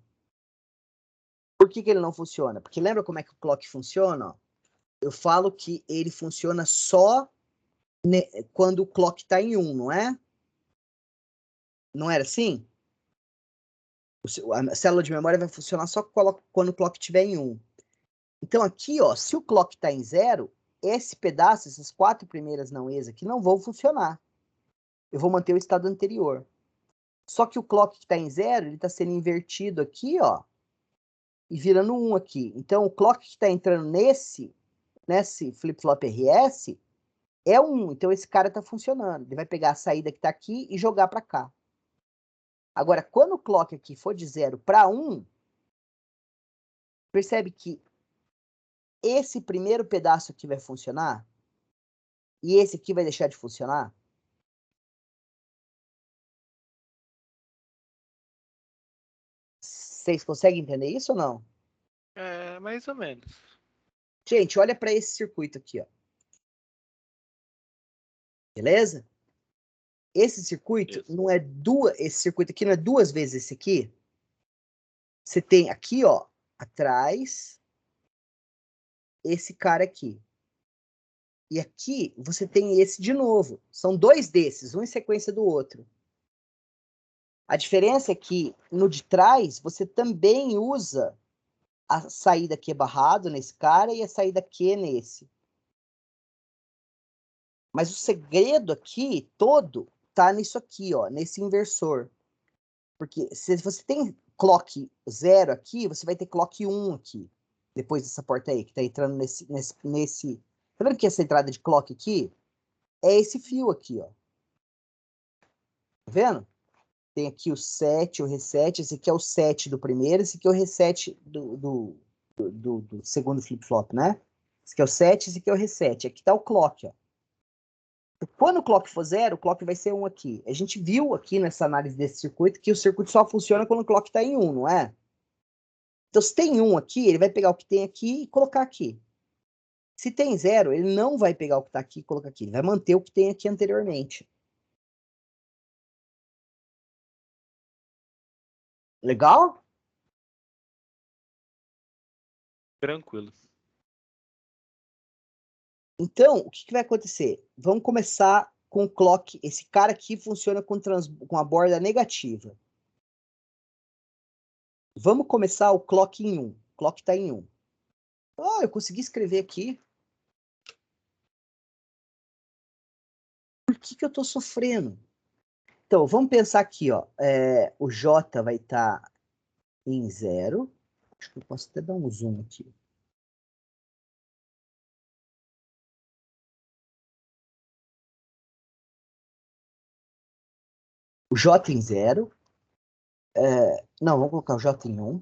Por que ele não funciona? Porque lembra como é que o clock funciona? Eu falo que ele funciona só quando o clock está em 1, não é? Não era assim? A célula de memória vai funcionar só quando o clock estiver em 1. Então aqui, ó, se o clock está em 0, esse pedaço, essas 4 primeiras não E's aqui, não vão funcionar. Eu vou manter o estado anterior. Só que o clock que está em 0, ele está sendo invertido aqui, ó, e virando 1 aqui. Então, o clock que está entrando nesse flip-flop RS é 1. Então, esse cara está funcionando. Ele vai pegar a saída que está aqui e jogar para cá. Agora, quando o clock aqui for de 0 para 1, percebe que esse primeiro pedaço aqui vai funcionar e esse aqui vai deixar de funcionar? Vocês conseguem entender isso ou não? É, mais ou menos. Gente, olha para esse circuito aqui, ó. Beleza? Esse circuito Isso. não é esse circuito aqui não é 2 vezes esse aqui. Você tem aqui, ó, atrás, esse cara aqui. E aqui você tem esse de novo. São 2 desses, um em sequência do outro. A diferença é que no de trás você também usa a saída Q barrado nesse cara e a saída Q nesse. Mas o segredo aqui todo tá nisso aqui, ó, nesse inversor. Porque se você tem clock 0 aqui, você vai ter clock 1 aqui. Depois dessa porta aí, que tá entrando nesse. Tá vendo que essa entrada de clock aqui é esse fio aqui, ó. Tá vendo? Tem aqui o 7, o reset. Esse aqui é o 7 do primeiro, esse aqui é o reset do segundo flip-flop, né? Esse aqui é o 7, esse aqui é o reset. Aqui tá o clock, ó. Quando o clock for 0, o clock vai ser 1 aqui. A gente viu aqui nessa análise desse circuito que o circuito só funciona quando o clock está em 1, não é? Então, se tem 1 aqui, ele vai pegar o que tem aqui e colocar aqui. Se tem 0, ele não vai pegar o que está aqui e colocar aqui. Ele vai manter o que tem aqui anteriormente. Legal? Tranquilo. Então, o que vai acontecer? Vamos começar com o clock. Esse cara aqui funciona com a borda negativa. Vamos começar o clock em 1. O clock está em 1. Oh, eu consegui escrever aqui. Por que eu estou sofrendo? Então, vamos pensar aqui, ó. O J vai estar em 0. Acho que eu posso até dar um zoom aqui. O J em 0. Não, vamos colocar o J em 1.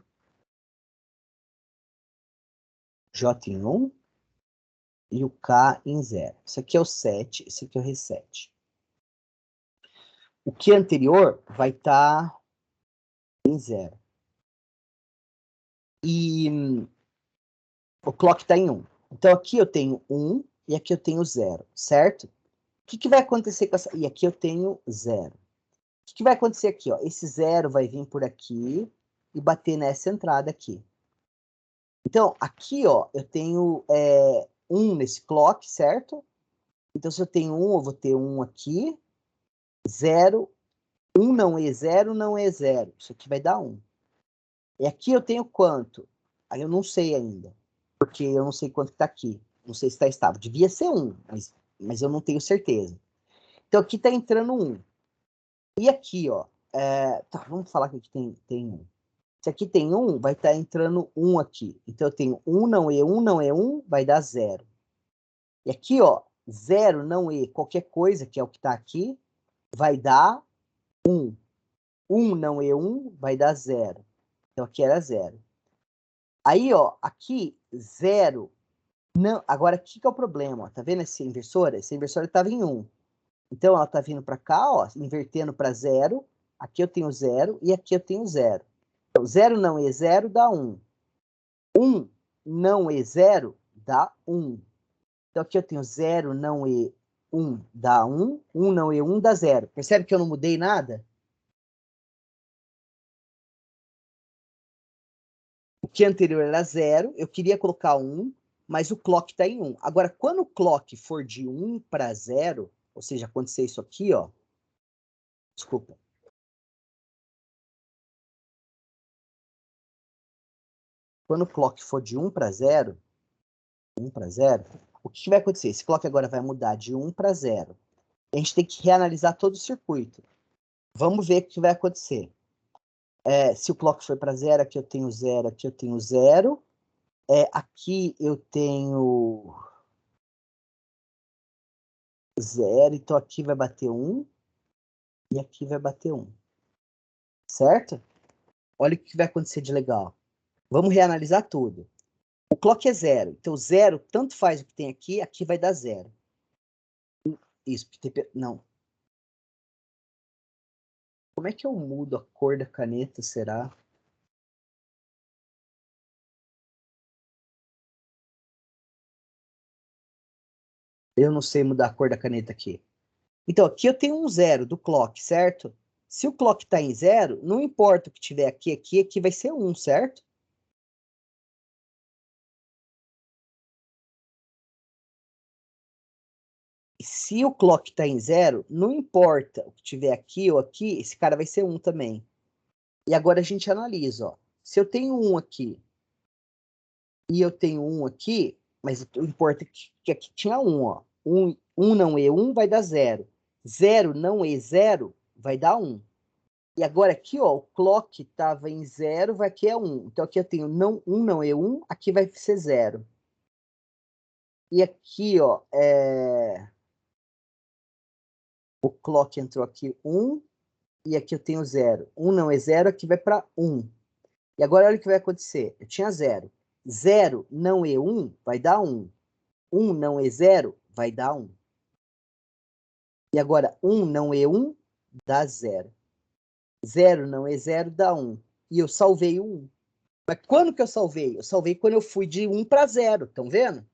J em 1 e o K em 0. Isso aqui é o 7, esse aqui é o reset. O que é anterior vai estar em 0. E o clock está em 1. Então aqui eu tenho 1 e aqui eu tenho 0, certo? O que vai acontecer com essa... E aqui eu tenho 0. O que vai acontecer aqui? Ó? Esse 0 vai vir por aqui e bater nessa entrada aqui. Então, aqui, ó, eu tenho 1 nesse clock, certo? Então, se eu tenho 1, eu vou ter 1 aqui. 0. 1 não é 0, não é 0. Isso aqui vai dar 1. E aqui eu tenho quanto? Aí eu não sei ainda. Porque eu não sei quanto está aqui. Não sei se está estável. Devia ser 1, mas eu não tenho certeza. Então, aqui está entrando 1. E aqui, ó. Tá, vamos falar que aqui tem 1. Se aqui tem 1, vai estar entrando 1 aqui. Então, eu tenho 1 não é 1, não é 1, vai dar 0. E aqui, ó, 0 não é qualquer coisa, que é o que está aqui, vai dar 1. 1 não é 1, vai dar 0. Então, aqui era 0. Aí, ó, aqui, 0. Não, agora, o que é o problema? Ó, tá vendo essa inversora? Essa inversora estava em 1. Então, ela está vindo para cá, ó, invertendo para 0. Aqui eu tenho 0 e aqui eu tenho 0. Então, 0 não é 0, dá 1. 1 não é 0, dá 1. Então, aqui eu tenho 0 não é 1, dá 1. 1 não é 1, dá 0. Percebe que eu não mudei nada? O que anterior era 0, eu queria colocar 1, mas o clock está em 1. Agora, quando o clock for de 1 para 0, ou seja, acontecer isso aqui, ó. Desculpa. Quando o clock for de 1 para 0, o que vai acontecer? Esse clock agora vai mudar de 1 para 0. A gente tem que reanalisar todo o circuito. Vamos ver o que vai acontecer. Se o clock for para 0, aqui eu tenho 0, aqui eu tenho 0. Aqui eu tenho 0, então aqui vai bater 1 e aqui vai bater 1. Certo? Olha o que vai acontecer de legal. Vamos reanalisar tudo. O clock é 0, então 0, tanto faz o que tem aqui, aqui vai dar 0. Isso, não. Como é que eu mudo a cor da caneta, será? Eu não sei mudar a cor da caneta aqui. Então, aqui eu tenho um 0 do clock, certo? Se o clock está em 0, não importa o que tiver aqui, aqui vai ser 1, certo? E se o clock está em 0, não importa o que tiver aqui ou aqui, esse cara vai ser 1 também. E agora a gente analisa, ó. Se eu tenho 1 aqui e eu tenho 1 aqui, mas o importa é que aqui tinha 1, ó. 1 não é 1, vai dar 0. 0 não é 0, vai dar 1. E agora aqui, ó, o clock estava em 0, vai aqui é 1. Então aqui eu tenho 1 não é 1, aqui vai ser 0. E aqui, ó, o clock entrou aqui 1, e aqui eu tenho 0. 1 não é 0, aqui vai para 1. E agora olha o que vai acontecer. Eu tinha 0. 0 não é 1, vai dar 1. 1 não é 0, vai dar 1. E agora 1 não é 1, dá 0. 0 não é 0, dá 1. E eu salvei o 1. Mas quando que eu salvei? Eu salvei quando eu fui de 1 para 0. Estão vendo?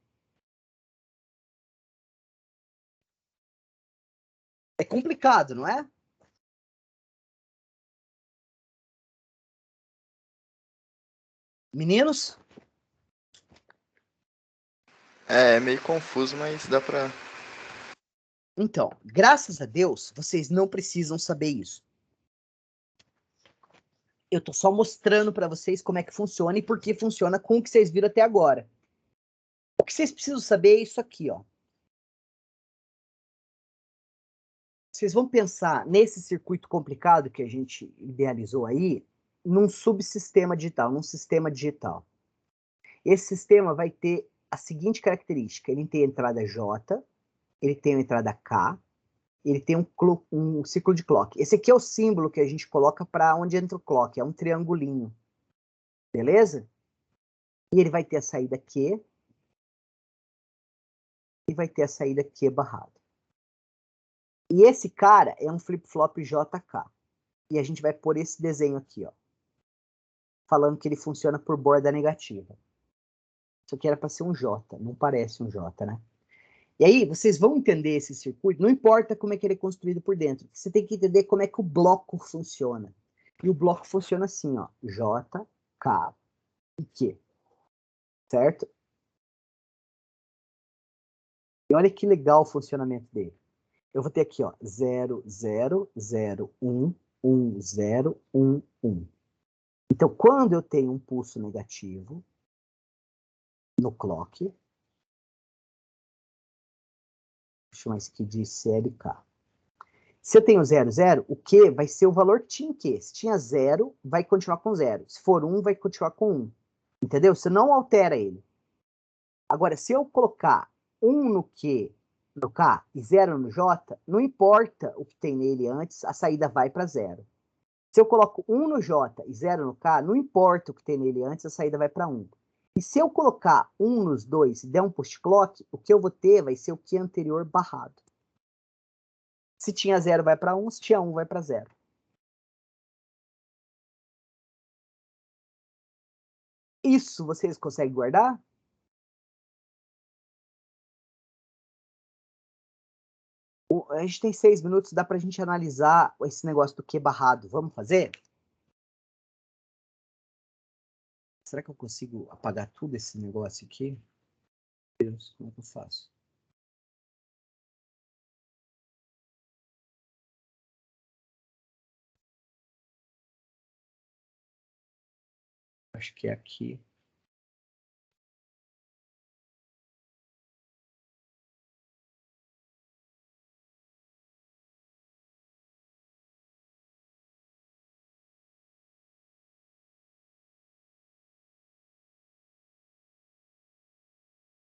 É complicado, não é? Meninos? É meio confuso, mas dá pra. Então, graças a Deus, vocês não precisam saber isso. Eu tô só mostrando para vocês como é que funciona e por que funciona com o que vocês viram até agora. O que vocês precisam saber é isso aqui, ó. Vocês vão pensar nesse circuito complicado que a gente idealizou aí, num subsistema digital, num sistema digital. Esse sistema vai ter a seguinte característica: ele tem a entrada J, ele tem a entrada K, ele tem um ciclo de clock. Esse aqui é o símbolo que a gente coloca para onde entra o clock, é um triangulinho. Beleza? E ele vai ter a saída Q e vai ter a saída Q barrado. E esse cara é um flip-flop JK. E a gente vai pôr esse desenho aqui, ó, falando que ele funciona por borda negativa. Isso aqui era para ser um J, não parece um J, né? E aí, vocês vão entender esse circuito, não importa como é que ele é construído por dentro, você tem que entender como é que o bloco funciona. E o bloco funciona assim, ó, J, K e Q, certo? E olha que legal o funcionamento dele. Eu vou ter aqui, ó, 0, 0, 0, 1, 1, 0, 1, 1. Então, quando eu tenho um pulso negativo no clock, vou chamar isso aqui de CLK. Se eu tenho 0, 0, o Q vai ser o valor que tinha em Q. Se tinha 0, vai continuar com 0. Se for 1, vai continuar com 1. Entendeu? Você não altera ele. Agora, se eu colocar 1 no Q, no K, e 0 no J, não importa o que tem nele antes, a saída vai para 0. Se eu coloco 1 no J e 0 no K, não importa o que tem nele antes, a saída vai para 1. E se eu colocar 1 nos dois e der um post-clock, o que eu vou ter vai ser o Q anterior barrado. Se tinha 0, vai para 1. Se tinha 1, vai para 0. Isso vocês conseguem guardar? A gente tem 6 minutos, dá para a gente analisar esse negócio do Q barrado. Vamos fazer? Será que eu consigo apagar tudo esse negócio aqui? Meu Deus, como é que eu faço? Acho que é aqui.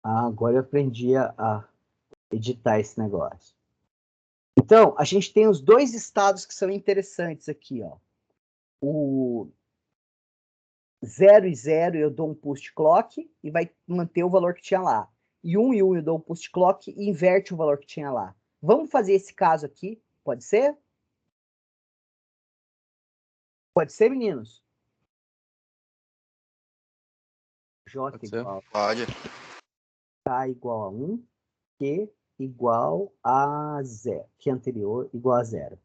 Ah, agora eu aprendi a editar esse negócio. Então, a gente tem os dois estados que são interessantes aqui, ó. O 0 e 0 eu dou um post clock e vai manter o valor que tinha lá. E 1 e 1 eu dou um post clock e inverte o valor que tinha lá. Vamos fazer esse caso aqui? Pode ser? Pode ser, meninos? J Pode ser? igual Pode. K igual a 1, Q igual a 0. Q anterior igual a 0.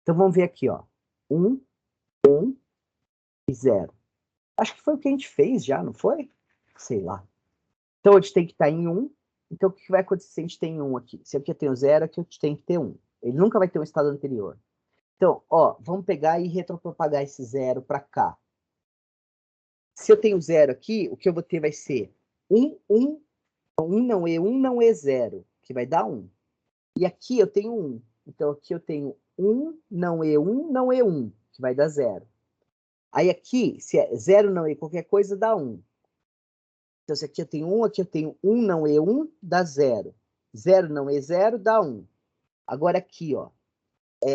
Então vamos ver aqui, ó. 1, 1 e 0. Acho que foi o que a gente fez já, não foi? Sei lá. Então a gente tem que estar em 1. Então o que vai acontecer se a gente tem 1 aqui? Se aqui eu tenho 0, aqui eu tenho que ter 1. Ele nunca vai ter um estado anterior. Então, ó, vamos pegar e retropropagar esse 0 para cá. Se eu tenho 0 aqui, o que eu vou ter vai ser 1, 1, 1 não E1, não E0, que vai dar 1. E aqui eu tenho 1. Então aqui eu tenho 1, não E1, não E1, que vai dar 0. Aí aqui, se é 0 não E qualquer coisa, dá 1. Então se aqui eu tenho 1, aqui eu tenho 1 não E1, dá 0. 0 não E0, dá 1. Agora aqui, ó,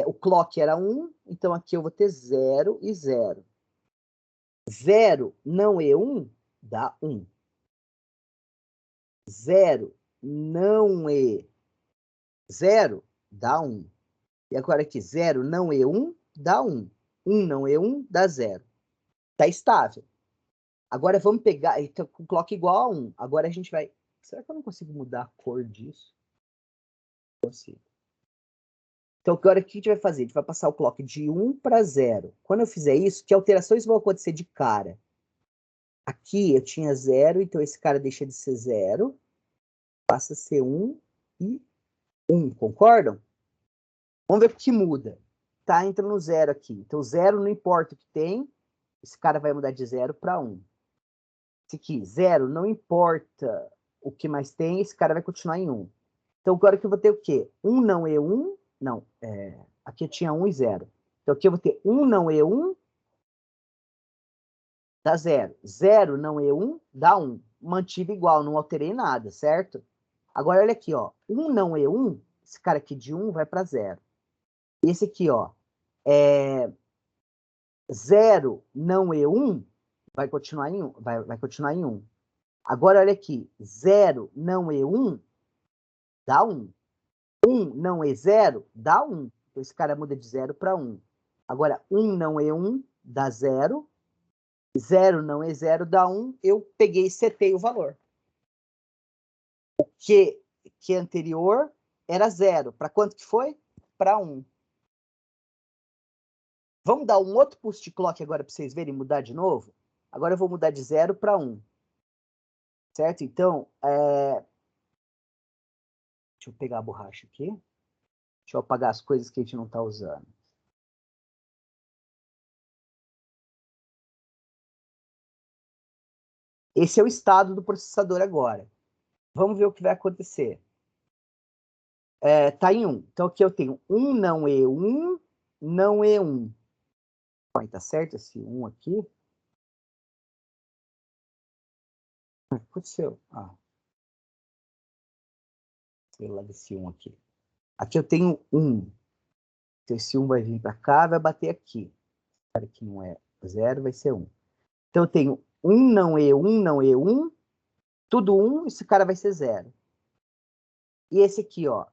o clock era 1, então aqui eu vou ter 0 e 0. 0 não E1, dá 1. 0 não E0, dá 1. E agora aqui, 0 não E1, dá 1. 1 não E1, dá 0. Está estável. Agora vamos pegar, então, com clock igual a 1. Agora a gente vai... Será que eu não consigo mudar a cor disso? Consigo. Então agora o que a gente vai fazer? A gente vai passar o clock de 1 para 0. Quando eu fizer isso, que alterações vão acontecer de cara? Aqui eu tinha 0, então esse cara deixa de ser 0, passa a ser 1 e 1, concordam? Vamos ver o que muda. Tá entrando no 0 aqui. Então 0 não importa o que tem, esse cara vai mudar de 0 para 1. Esse aqui, 0, não importa o que mais tem, esse cara vai continuar em 1. Então agora que eu vou ter o quê? 1 não é 1, não, aqui eu tinha 1 e 0. Então aqui eu vou ter 1 não é 1, dá 0. 0 não é 1, dá 1. Mantive igual, não alterei nada, certo? Agora olha aqui, ó. 1 não é 1, esse cara aqui de 1 vai para 0. E esse aqui, ó, 0 não E1 vai continuar em 1. Vai continuar em 1. Agora, olha aqui. 0 não E1 dá 1. 1 não E0 dá 1. Então, esse cara muda de 0 para 1. Agora, 1 não E1 dá 0. 0 não E0 dá 1. Eu peguei e setei o valor. O que anterior era 0. Para quanto que foi? Para 1. Vamos dar um outro pulse de clock agora para vocês verem mudar de novo? Agora eu vou mudar de 0 para 1. Certo? Então, deixa eu pegar a borracha aqui. Deixa eu apagar as coisas que a gente não está usando. Esse é o estado do processador agora. Vamos ver o que vai acontecer. Tá em 1. Então aqui eu tenho 1 não E1, não E1. Vai, tá certo esse 1 aqui? O que aconteceu? Sei lá desse 1 aqui. Aqui eu tenho 1. Então esse 1 vai vir para cá, vai bater aqui. Cara, que não é 0, vai ser 1. Então eu tenho 1 não E1, não E1. Tudo 1, esse cara vai ser 0. E esse aqui, ó,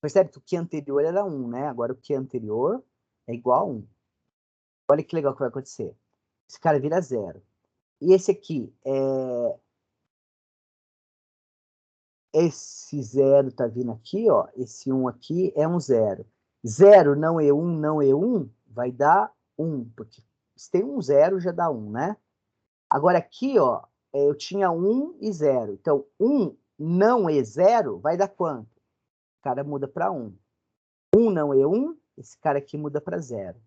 percebe que o que anterior era 1, né? Agora o que anterior é igual a 1. Olha que legal que vai acontecer. Esse cara vira 0. E esse aqui, esse 0 tá vindo aqui, ó. Esse 1 aqui é um 0. 0 não E1, não E1, vai dar 1. Porque se tem um 0, já dá 1, né? Agora aqui, ó, eu tinha 1 e 0. Então, 1 não E0 vai dar quanto? O cara muda para 1. 1 não E1, esse cara aqui muda para 0.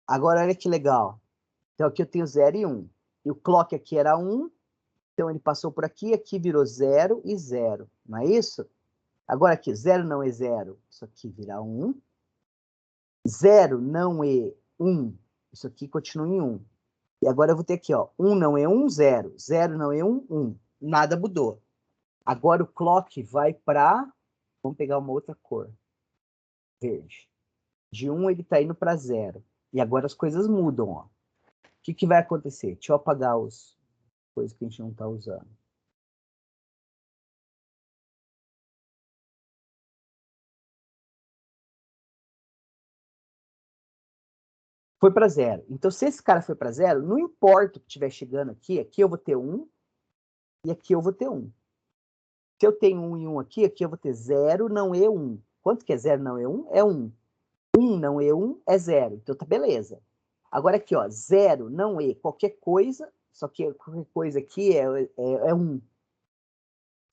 Agora, olha que legal. Então, aqui eu tenho 0 e 1. E o clock aqui era 1. Então, ele passou por aqui, aqui virou 0 e 0. Não é isso? Agora aqui, 0 não é 0. Isso aqui vira 1. 0 não é 1. Isso aqui continua em 1. E agora eu vou ter aqui, ó. 1 não é 1, 0. 0 não é 1, 1. Nada mudou. Agora o clock vai para... Vamos pegar uma outra cor. Verde. De 1 ele está indo para 0. E agora as coisas mudam, ó. O que vai acontecer? Deixa eu apagar as coisas que a gente não está usando. Foi para 0. Então, se esse cara foi para 0, não importa o que estiver chegando aqui, aqui eu vou ter 1 e aqui eu vou ter 1. Se eu tenho 1 e 1 aqui eu vou ter 0 não é 1. Quanto que é 0 não é 1? É 1. 1 não é 1 é 0. Então tá beleza. Agora aqui, ó, 0 não é qualquer coisa, só que qualquer coisa aqui é 1.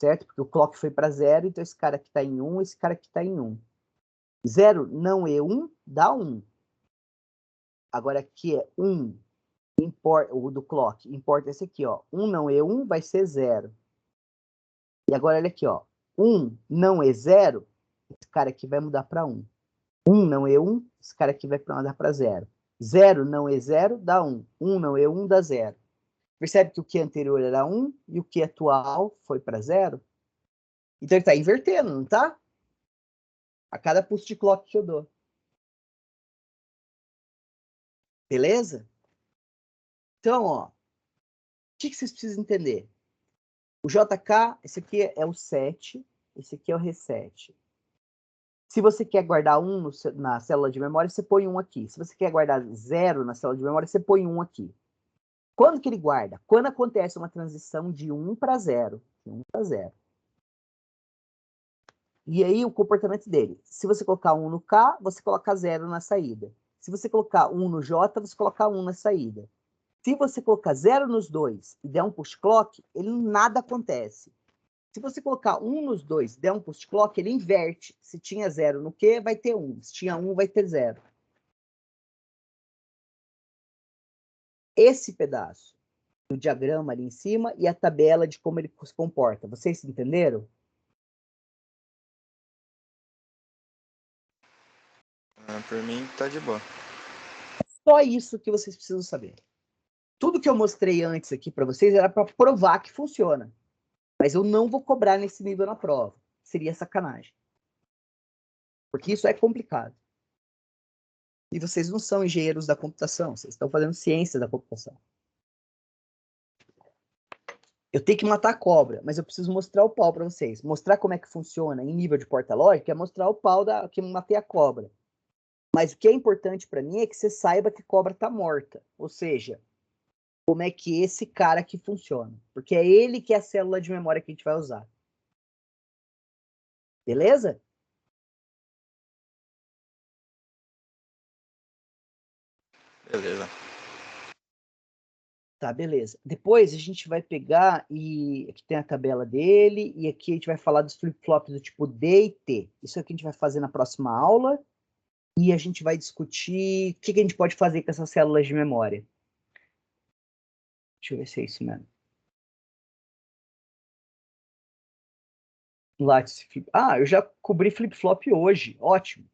Certo? Porque o clock foi para 0, então esse cara aqui está em 1, esse cara aqui está em 1. 0 não é 1, dá 1. Agora aqui é 1, o do clock, importa esse aqui, ó. 1 não é 1, vai ser 0. E agora olha aqui, ó. 1 não é 0, esse cara aqui vai mudar para 1. 1 não é 1, esse cara aqui vai mudar para 0. 0 não é 0, dá 1. 1 não é 1, dá 0. Percebe que o que anterior era 1 e o que atual foi para 0? Então ele está invertendo, não está? A cada pulse de clock que eu dou. Beleza? Então, ó, o que vocês precisam entender? O JK, esse aqui é o set, esse aqui é o reset. Se você quer guardar 1 na célula de memória, você põe 1 aqui. Se você quer guardar 0 na célula de memória, você põe 1 aqui. Quando que ele guarda? Quando acontece uma transição de 1 para 0. De 1 para 0. E aí o comportamento dele. Se você colocar 1 no K, você coloca 0 na saída. Se você colocar 1 no J, você coloca 1 na saída. Se você colocar 0 nos dois e der um push clock, nada acontece. Se você colocar 1 nos dois e der um push clock, ele inverte. Se tinha 0 no Q, vai ter 1. Se tinha 1, vai ter 0. Esse pedaço do diagrama ali em cima e a tabela de como ele se comporta. Vocês entenderam? Por mim, tá de boa. Só isso que vocês precisam saber. Tudo que eu mostrei antes aqui para vocês era para provar que funciona. Mas eu não vou cobrar nesse nível na prova. Seria sacanagem. Porque isso é complicado. E vocês não são engenheiros da computação, vocês estão fazendo ciência da computação. Eu tenho que matar a cobra, mas eu preciso mostrar o pau para vocês. Mostrar como é que funciona em nível de porta-lógica é mostrar o pau que eu matei a cobra. Mas o que é importante para mim é que você saiba que a cobra está morta. Ou seja, como é que esse cara aqui funciona. Porque é ele que é a célula de memória que a gente vai usar. Beleza? Beleza. Tá, beleza. Depois a gente vai pegar e aqui tem a tabela dele e aqui a gente vai falar dos flip-flops do tipo D e T. Isso aqui a gente vai fazer na próxima aula e a gente vai discutir o que a gente pode fazer com essas células de memória. Deixa eu ver se é isso mesmo. Eu já cobri flip-flop hoje. Ótimo.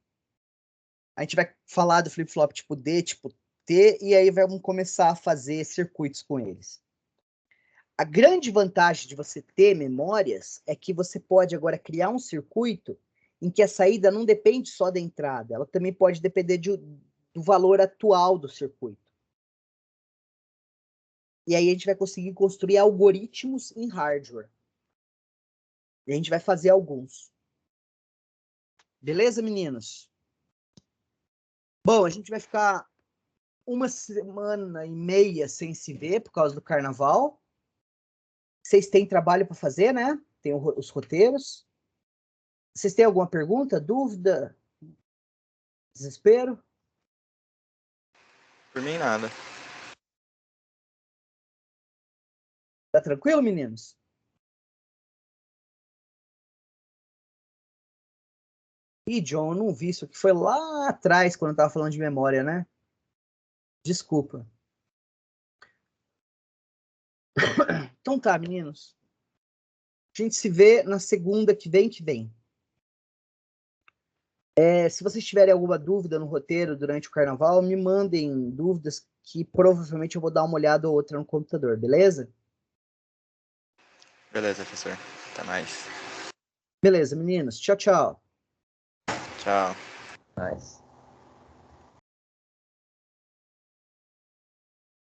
A gente vai falar do flip-flop tipo D, tipo T, e aí vamos começar a fazer circuitos com eles. A grande vantagem de você ter memórias é que você pode agora criar um circuito em que a saída não depende só da entrada, ela também pode depender do valor atual do circuito. E aí a gente vai conseguir construir algoritmos em hardware. E a gente vai fazer alguns. Beleza, meninos? Bom, a gente vai ficar 1,5 semana sem se ver por causa do carnaval. Vocês têm trabalho para fazer, né? Tem os roteiros. Vocês têm alguma pergunta, dúvida, desespero? Por mim, nada. Tá tranquilo, meninos? Ih, John, eu não vi isso aqui. Foi lá atrás, quando eu tava falando de memória, né? Desculpa. Então tá, meninos. A gente se vê na segunda que vem. Se vocês tiverem alguma dúvida no roteiro durante o carnaval, me mandem dúvidas que provavelmente eu vou dar uma olhada ou outra no computador, beleza? Beleza, professor. Até mais. Beleza, meninos. Tchau, tchau. Tchau. Mas...